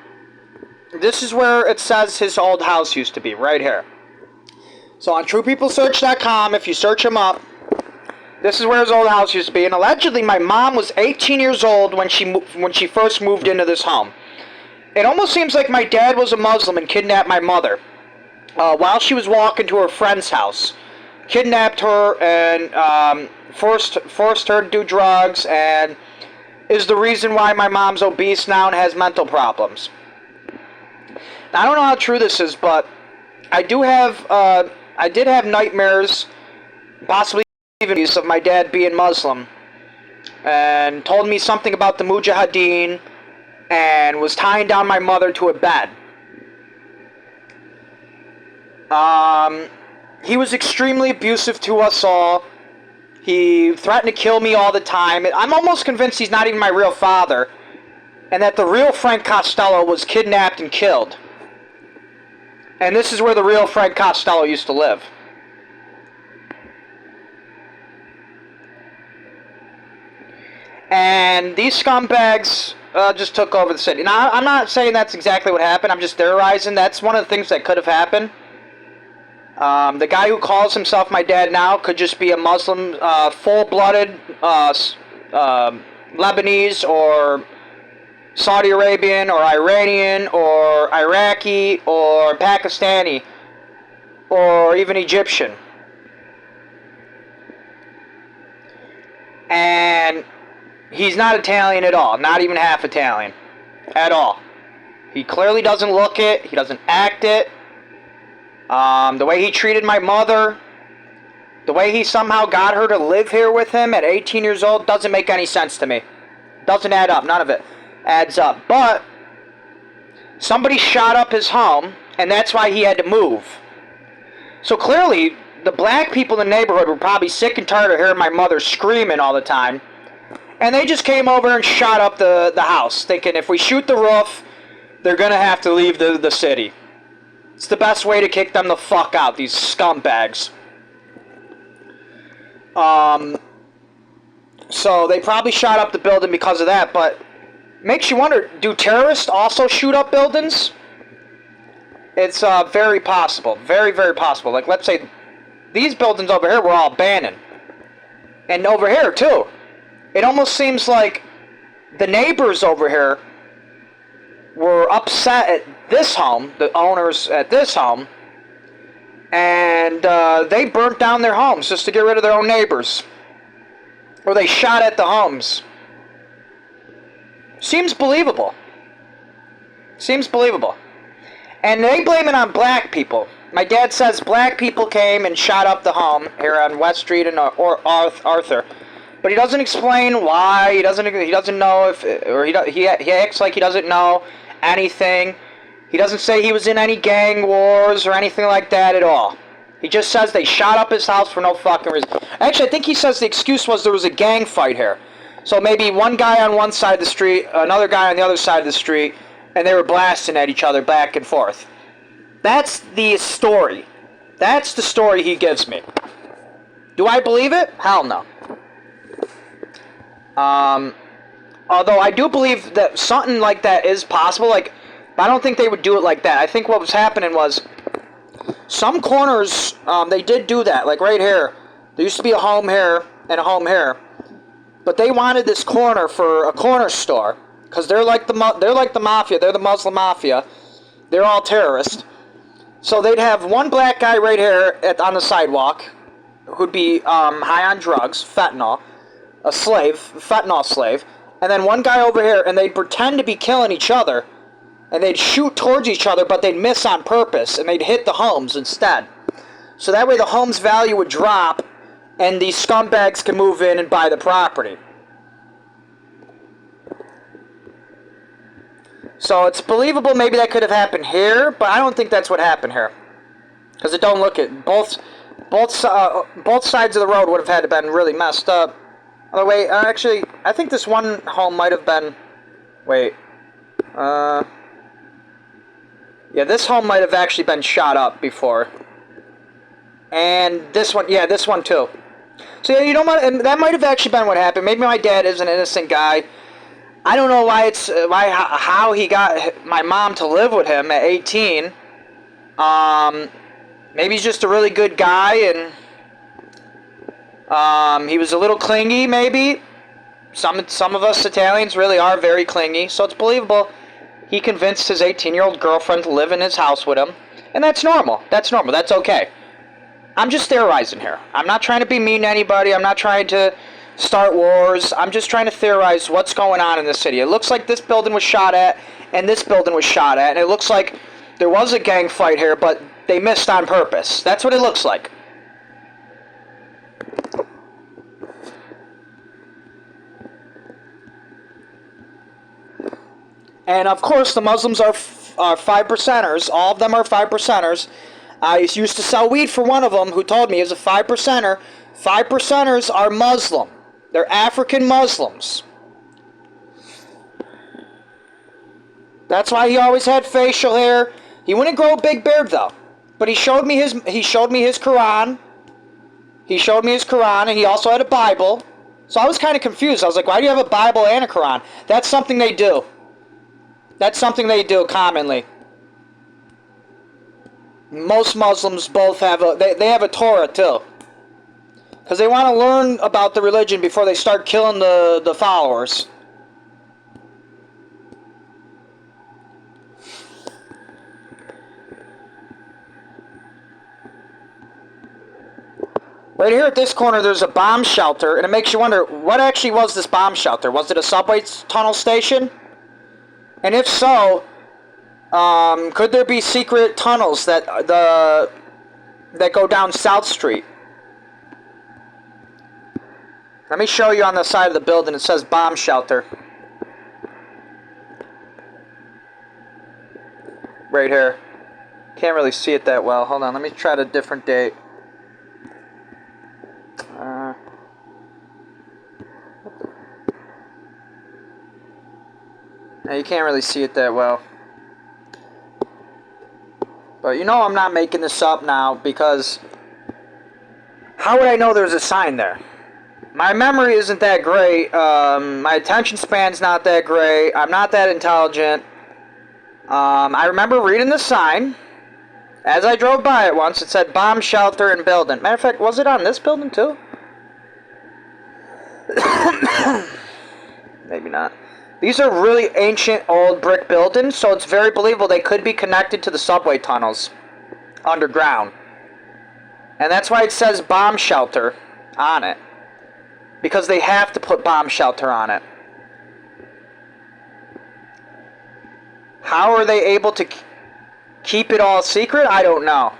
this is where it says his old house used to be, right here. So on TruePeopleSearch.com, if you search him up, this is where his old house used to be. And allegedly, my mom was 18 years old when she first moved into this home. It almost seems like my dad was a Muslim and kidnapped my mother while she was walking to her friend's house. Kidnapped her and forced her to do drugs, and is the reason why my mom's obese now and has mental problems. Now, I don't know how true this is, but I did have nightmares, possibly even of my dad being Muslim, and told me something about the Mujahideen, and was tying down my mother to a bed. He was extremely abusive to us all. He threatened to kill me all the time. I'm almost convinced he's not even my real father, and that the real Frank Costello was kidnapped and killed. And this is where the real Frank Costello used to live. And these scumbags just took over the city. Now, I'm not saying that's exactly what happened. I'm just theorizing. That's one of the things that could have happened. The guy who calls himself my dad now could just be a Muslim, full-blooded Lebanese or Saudi Arabian or Iranian or Iraqi or Pakistani or even Egyptian. And he's not Italian at all, not even half Italian at all. He clearly doesn't look it, he doesn't act it. The way he treated my mother, the way he somehow got her to live here with him at 18 years old doesn't make any sense to me. Doesn't add up, none of it adds up. But somebody shot up his home, and that's why he had to move. So clearly, the black people in the neighborhood were probably sick and tired of hearing my mother screaming all the time. And they just came over and shot up the house, thinking if we shoot the roof, they're going to have to leave the city. It's the best way to kick them the fuck out, these scumbags. So they probably shot up the building because of that, but makes you wonder, do terrorists also shoot up buildings? It's very possible. Very, very possible. Like, let's say these buildings over here were all abandoned. And over here, too. it almost seems like the neighbors over here were upset at this home, the owners at this home, and they burnt down their homes just to get rid of their own neighbors. Or they shot at the homes. Seems believable. Seems believable. And they blame it on black people. My dad says black people came and shot up the home here on West Street and Arthur. But he doesn't explain why. He doesn't know if, or he acts like he doesn't know anything. He doesn't say he was in any gang wars or anything like that at all. He just says they shot up his house for no fucking reason. Actually, I think he says the excuse was there was a gang fight here. So maybe one guy on one side of the street, another guy on the other side of the street, and they were blasting at each other back and forth. That's the story. That's the story he gives me. Do I believe it? Hell no. Although I do believe that something like that is possible. Like, but I don't think they would do it like that. I think what was happening was some corners, they did do that. Like right here, there used to be a home here and a home here, but they wanted this corner for a corner store because they're like the mafia. They're the Muslim mafia. They're all terrorists. So they'd have one black guy right here on the sidewalk who'd be high on drugs, fentanyl slave, and then one guy over here, and they'd pretend to be killing each other, and they'd shoot towards each other, but they'd miss on purpose, and they'd hit the homes instead. So that way the home's value would drop, and these scumbags can move in and buy the property. So it's believable maybe that could have happened here, but I don't think that's what happened here. Because it don't look it. Both sides of the road would have had to been really messed up. Oh, wait, actually, I think this one home might have been... Wait. Yeah, this home might have actually been shot up before. And this one, yeah, this one too. So, yeah, you know what, and that might have actually been what happened. Maybe my dad is an innocent guy. I don't know how he got my mom to live with him at 18. Maybe he's just a really good guy, and he was a little clingy, maybe. Some of us Italians really are very clingy, so it's believable he convinced his 18-year-old girlfriend to live in his house with him. And that's normal. That's normal. That's okay. I'm just theorizing here. I'm not trying to be mean to anybody. I'm not trying to start wars. I'm just trying to theorize what's going on in the city. It looks like this building was shot at, and this building was shot at, and it looks like there was a gang fight here, but they missed on purpose. That's what it looks like. And of course, the Muslims are 5%ers. All of them are 5%ers. I used to sell weed for one of them who told me he was a 5%er. 5%ers are Muslim. They're African Muslims. That's why he always had facial hair. He wouldn't grow a big beard though. But he showed me his Quran. He showed me his Quran, and he also had a Bible. So I was kind of confused. I was like, why do you have a Bible and a Quran? That's something they do. That's something they do commonly. Most Muslims both have they have a Torah too. Because they want to learn about the religion before they start killing the followers. Right here at this corner, there's a bomb shelter, and it makes you wonder, what actually was this bomb shelter? Was it a subway tunnel station? And if so, could there be secret tunnels that go down South Street? Let me show you on the side of the building. It says bomb shelter. Right here. Can't really see it that well. Hold on, let me try a different date. Now you can't really see it that well. But you know I'm not making this up now, because how would I know there's a sign there? My memory isn't that great. My attention span's not that great. I'm not that intelligent. I remember reading the sign. As I drove by it once, it said bomb shelter and building. Matter of fact, was it on this building too? Maybe not. These are really ancient old brick buildings, so it's very believable they could be connected to the subway tunnels underground. And that's why it says bomb shelter on it. Because they have to put bomb shelter on it. How are they able to keep it all secret? I don't know.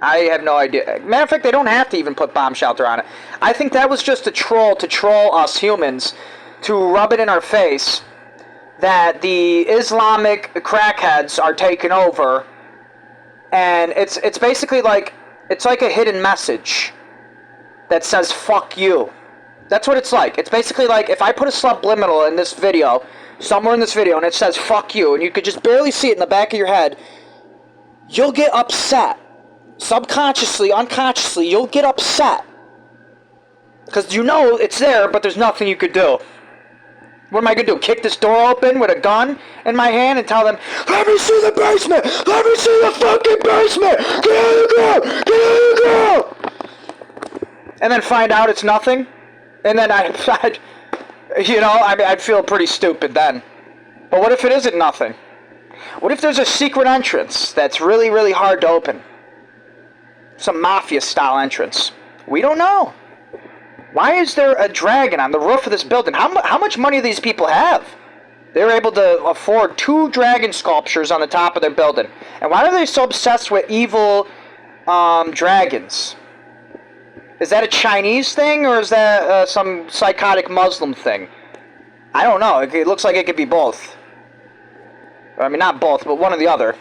I have no idea. Matter of fact, they don't have to even put bomb shelter on it. I think that was just a troll to troll us humans, to rub it in our face that the Islamic crackheads are taking over, and it's basically like, it's like a hidden message that says fuck you. That's what it's like. It's basically like if I put a subliminal in this video, somewhere in this video, and it says fuck you, and you could just barely see it in the back of your head, you'll get upset. Subconsciously, unconsciously, you'll get upset. Because you know it's there, but there's nothing you could do. What am I going to do? Kick this door open with a gun in my hand and tell them, let me see the basement! Let me see the fucking basement! Get out of the ground! Get out of the ground! And then find out it's nothing? And then I'd feel pretty stupid then. But what if it isn't nothing? What if there's a secret entrance that's really, really hard to open? Some mafia-style entrance. We don't know. Why is there a dragon on the roof of this building? How much money do these people have? They're able to afford 2 dragon sculptures on the top of their building. And why are they so obsessed with evil dragons? Is that a Chinese thing, or is that some psychotic Muslim thing? I don't know. It looks like it could be both. I mean, not both, but one or the other.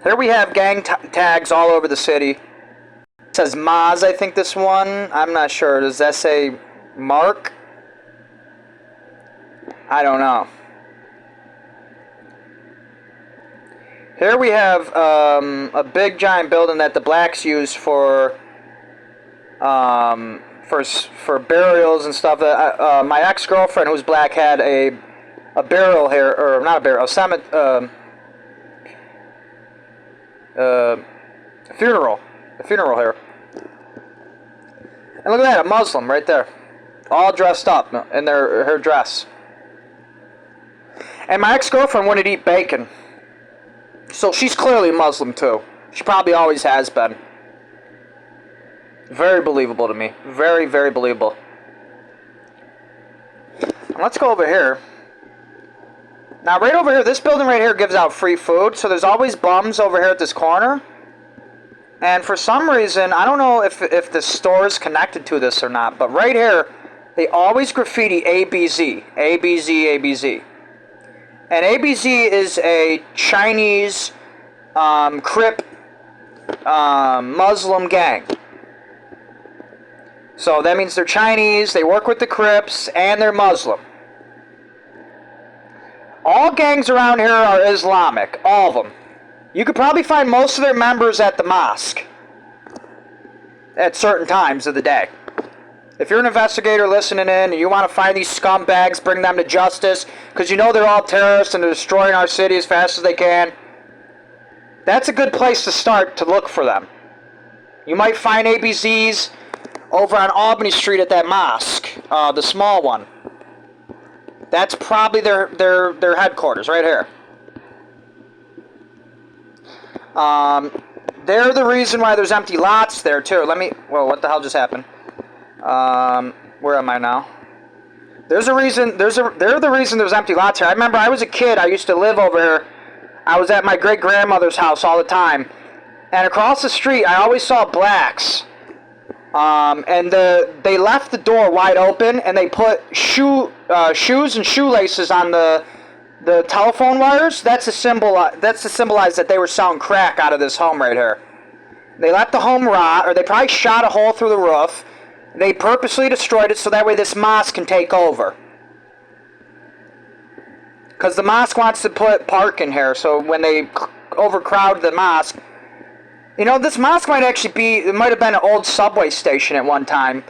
Here we have gang tags all over the city. It says Maz, I think, this one. I'm not sure. Does that say Mark? I don't know. Here we have a big giant building that the blacks use for burials and stuff. My ex-girlfriend, who's black, had a burial here, or not a burial, a funeral here. And look at that, a Muslim right there, all dressed up in her dress. And my ex-girlfriend wouldn't eat bacon, so she's clearly Muslim too. She probably always has been. Very believable to me. Very, very believable. Let's go over here. Now, right over here, this building right here gives out free food, so there's always bums over here at this corner. And for some reason, I don't know if the store is connected to this or not, but right here, they always graffiti ABZ. ABZ, ABZ. And ABZ is a Chinese Crip Muslim gang. So that means they're Chinese, they work with the Crips, and they're Muslim. All gangs around here are Islamic, all of them. You could probably find most of their members at the mosque at certain times of the day. If you're an investigator listening in and you want to find these scumbags, bring them to justice, because you know they're all terrorists and they're destroying our city as fast as they can, that's a good place to start to look for them. You might find ABZs over on Albany Street at that mosque, the small one. That's probably their headquarters right here. They're the reason why there's empty lots there too. Well, what the hell just happened? Where am I now? They're the reason there's empty lots here. I remember I was a kid, I used to live over here. I was at my great-grandmother's house all the time. And across the street, I always saw blacks. And they left the door wide open, and they put shoes and shoelaces on the telephone wires. That's to symbolize that they were selling crack out of this home right here. They let the home rot, or they probably shot a hole through the roof. They purposely destroyed it so that way this mosque can take over. Because the mosque wants to put parking here, so when they overcrowd the mosque, you know, this mosque might have been an old subway station at one time,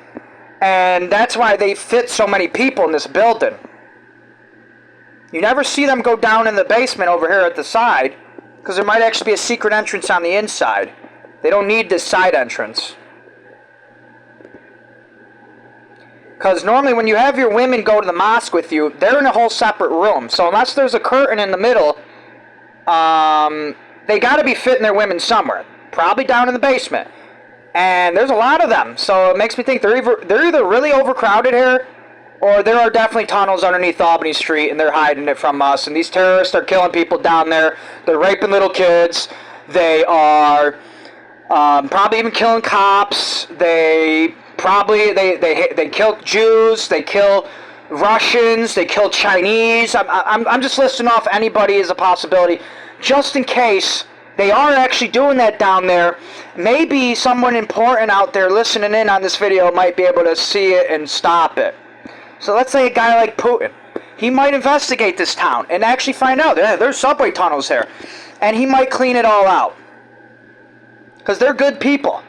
and that's why they fit so many people in this building. You never see them go down in the basement over here at the side, because there might actually be a secret entrance on the inside. They don't need this side entrance. Because normally when you have your women go to the mosque with you, they're in a whole separate room. So unless there's a curtain in the middle, they got to be fitting their women somewhere. Probably down in the basement. And there's a lot of them. So it makes me think they're either really overcrowded here, or there are definitely tunnels underneath Albany Street, and they're hiding it from us. And these terrorists are killing people down there. They're raping little kids. They are probably even killing cops. They kill Jews. They kill Russians. They kill Chinese. I'm just listing off anybody as a possibility, just in case they are actually doing that down there. Maybe someone important out there listening in on this video might be able to see it and stop it. So let's say a guy like Putin. He might investigate this town and actually find out there's subway tunnels here. And he might clean it all out. Because they're good people.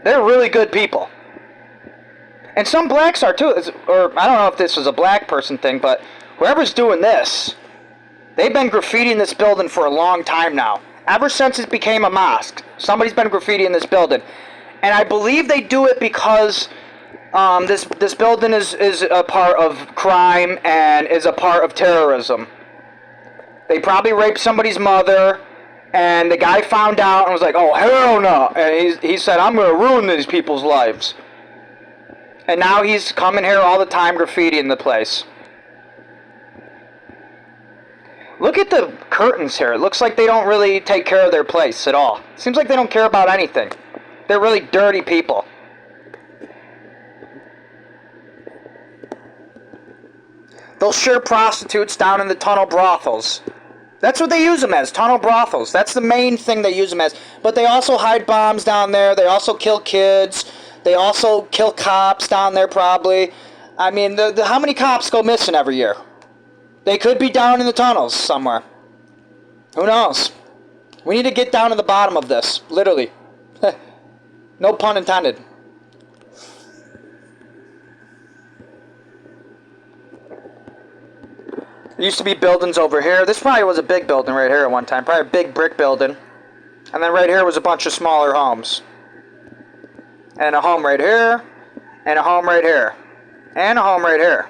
They're really good people. And some blacks are too. Or I don't know if this was a black person thing, but whoever's doing this, they've been graffitiing this building for a long time now. Ever since it became a mosque, somebody's been graffitiing this building. And I believe they do it because this building is a part of crime and is a part of terrorism. They probably raped somebody's mother, and the guy found out and was like, oh, hell no. And he said, I'm going to ruin these people's lives. And now he's coming here all the time graffitiing the place. Look at the curtains here. It looks like they don't really take care of their place at all. Seems like they don't care about anything. They're really dirty people. They'll share prostitutes down in the tunnel brothels. That's what they use them as, tunnel brothels. That's the main thing they use them as. But they also hide bombs down there. They also kill kids. They also kill cops down there probably. I mean, how many cops go missing every year? They could be down in the tunnels somewhere. Who knows? We need to get down to the bottom of this, literally. No pun intended. There used to be buildings over here. This probably was a big building right here at one time. Probably a big brick building. And then right here was a bunch of smaller homes. And a home right here. And a home right here. And a home right here.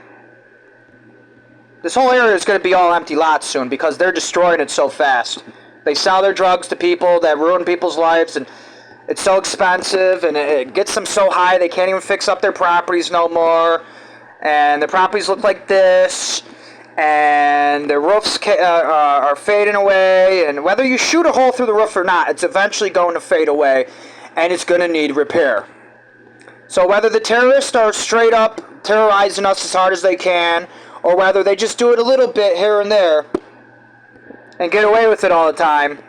This whole area is going to be all empty lots soon because they're destroying it so fast. They sell their drugs to people that ruin people's lives, and it's so expensive, and it gets them so high they can't even fix up their properties no more. And the properties look like this. And the roofs are fading away, and whether you shoot a hole through the roof or not, it's eventually going to fade away, and it's going to need repair. So whether the terrorists are straight up terrorizing us as hard as they can, or whether they just do it a little bit here and there, and get away with it all the time,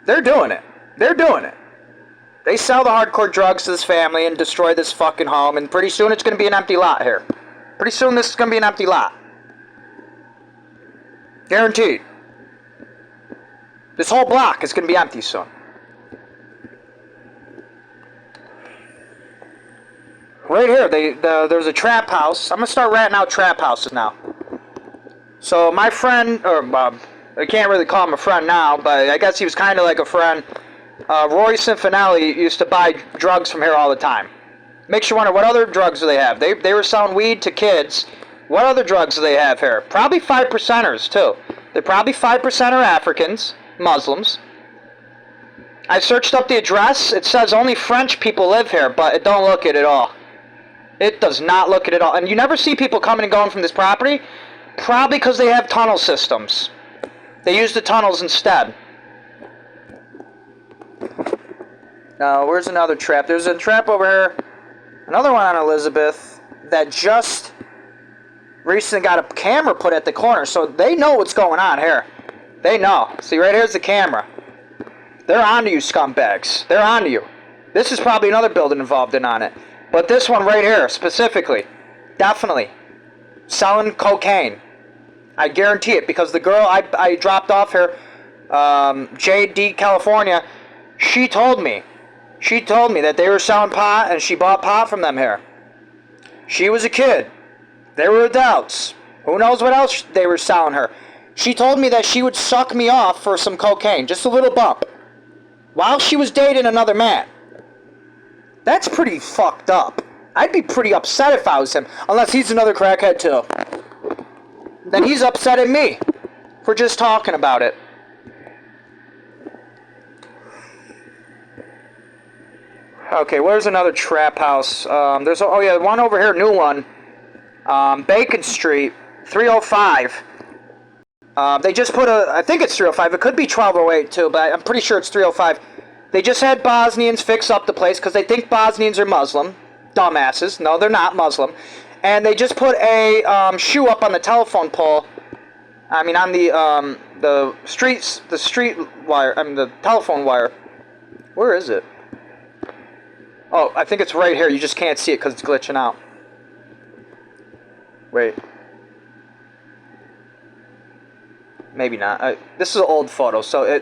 they're doing it. They're doing it. They sell the hardcore drugs to this family and destroy this fucking home, and pretty soon it's going to be an empty lot here. Pretty soon this is going to be an empty lot. Guaranteed. This whole block is going to be empty soon. Right here, there's a trap house. I'm going to start ratting out trap houses now. So my friend, or I can't really call him a friend now, but I guess he was kind of like a friend. Roy Sinfinelli used to buy drugs from here all the time. Makes you wonder, what other drugs do they have? They were selling weed to kids. What other drugs do they have here? Probably 5%ers, too. They're probably 5% are Africans, Muslims. I searched up the address. It says only French people live here, but it don't look it at all. It does not look it at all. And you never see people coming and going from this property, probably because they have tunnel systems. They use the tunnels instead. Now, where's another trap? There's a trap over here. Another one on Elizabeth that just recently got a camera put at the corner, so they know what's going on here. They know. See, right here's the camera. They're onto you, scumbags. They're onto you. This is probably another building involved in on it. But this one right here, specifically, definitely, selling cocaine. I guarantee it, because the girl I dropped off here, JD, California, she told me that they were selling pot, and she bought pot from them here. She was a kid. They were adults. Who knows what else they were selling her. She told me that she would suck me off for some cocaine, just a little bump, while she was dating another man. That's pretty fucked up. I'd be pretty upset if I was him. Unless he's another crackhead too. Then he's upset at me for just talking about it. Okay, where's another trap house? There's oh yeah, one over here, new one. Bacon Street, 305. They just put I think it's 305. It could be 1208 too, but I'm pretty sure it's 305. They just had Bosnians fix up the place because they think Bosnians are Muslim. Dumbasses. No, they're not Muslim. And they just put a shoe up on the telephone pole. I mean, on the street wire. I mean, the telephone wire. Where is it? Oh, I think it's right here. You just can't see it because it's glitching out. Wait. Maybe not. This is an old photo, so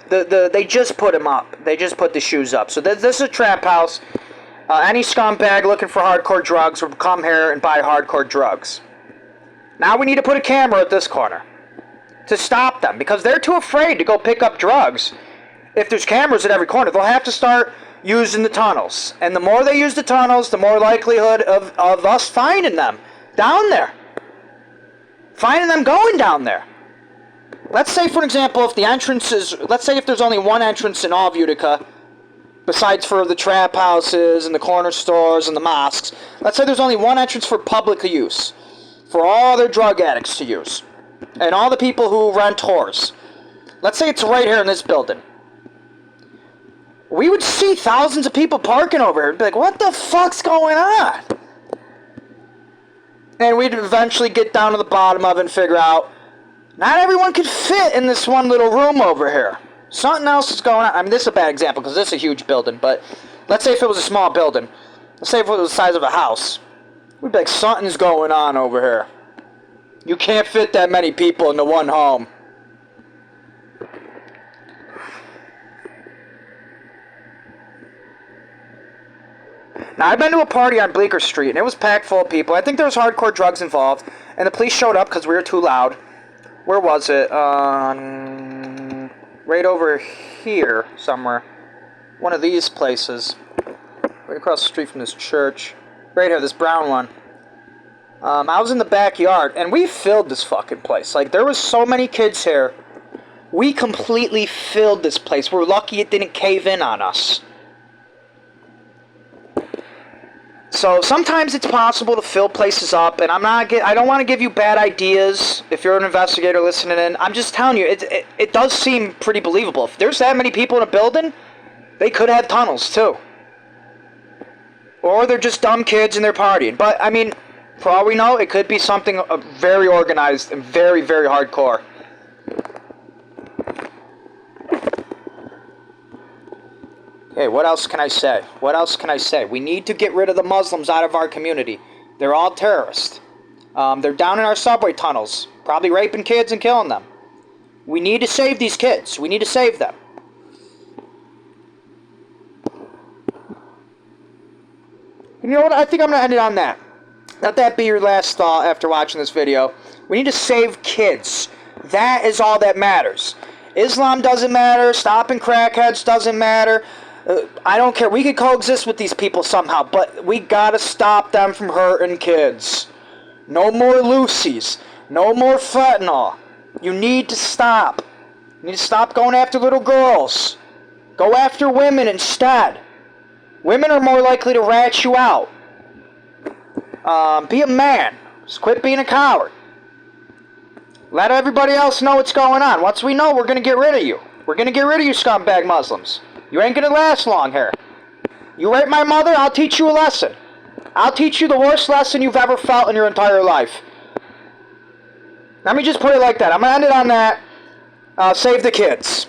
they just put them up. They just put the shoes up. So this is a trap house. Any scumbag looking for hardcore drugs would come here and buy hardcore drugs. Now we need to put a camera at this corner to stop them because they're too afraid to go pick up drugs. If there's cameras at every corner, they'll have to start using the tunnels. And the more they use the tunnels, the more likelihood of us finding them down there. Finding them going down there. Let's say, for example, if the entrance is... Let's say if there's only one entrance in all of Utica, besides for the trap houses and the corner stores and the mosques. Let's say there's only one entrance for public use. For all other drug addicts to use. And all the people who rent whores. Let's say it's right here in this building. We would see thousands of people parking over here and be like, what the fuck's going on? And we'd eventually get down to the bottom of it and figure out, not everyone could fit in this one little room over here. Something else is going on. I mean, this is a bad example because this is a huge building, but let's say if it was a small building. Let's say if it was the size of a house. We'd be like, something's going on over here. You can't fit that many people into one home. Now, I've been to a party on Bleecker Street, and it was packed full of people. I think there was hardcore drugs involved, and the police showed up because we were too loud. Where was it? Right over here somewhere. One of these places. Right across the street from this church. Right here, this brown one. I was in the backyard, and we filled this fucking place. Like, there was so many kids here. We completely filled this place. We're lucky it didn't cave in on us. So sometimes it's possible to fill places up, and I don't want to give you bad ideas if you're an investigator listening in. I'm just telling you, it does seem pretty believable. If there's that many people in a building, they could have tunnels too. Or they're just dumb kids and they're partying. But, I mean, for all we know, it could be something very organized and very, very hardcore. Okay, what else can I say? What else can I say? We need to get rid of the Muslims out of our community. They're all terrorists. They're down in our subway tunnels, probably raping kids and killing them. We need to save these kids. We need to save them. You know what? I think I'm going to end it on that. Let that be your last thought after watching this video. We need to save kids. That is all that matters. Islam doesn't matter. Stopping crackheads doesn't matter. I don't care. We could coexist with these people somehow, but we gotta stop them from hurting kids. No more Lucy's. No more fentanyl. You need to stop. You need to stop going after little girls. Go after women instead. Women are more likely to rat you out. Be a man. Just quit being a coward. Let everybody else know what's going on. Once we know, we're going to get rid of you. We're going to get rid of you scumbag Muslims. You ain't going to last long here. You rape my mother, I'll teach you a lesson. I'll teach you the worst lesson you've ever felt in your entire life. Let me just put it like that. I'm going to end it on that. Save the kids.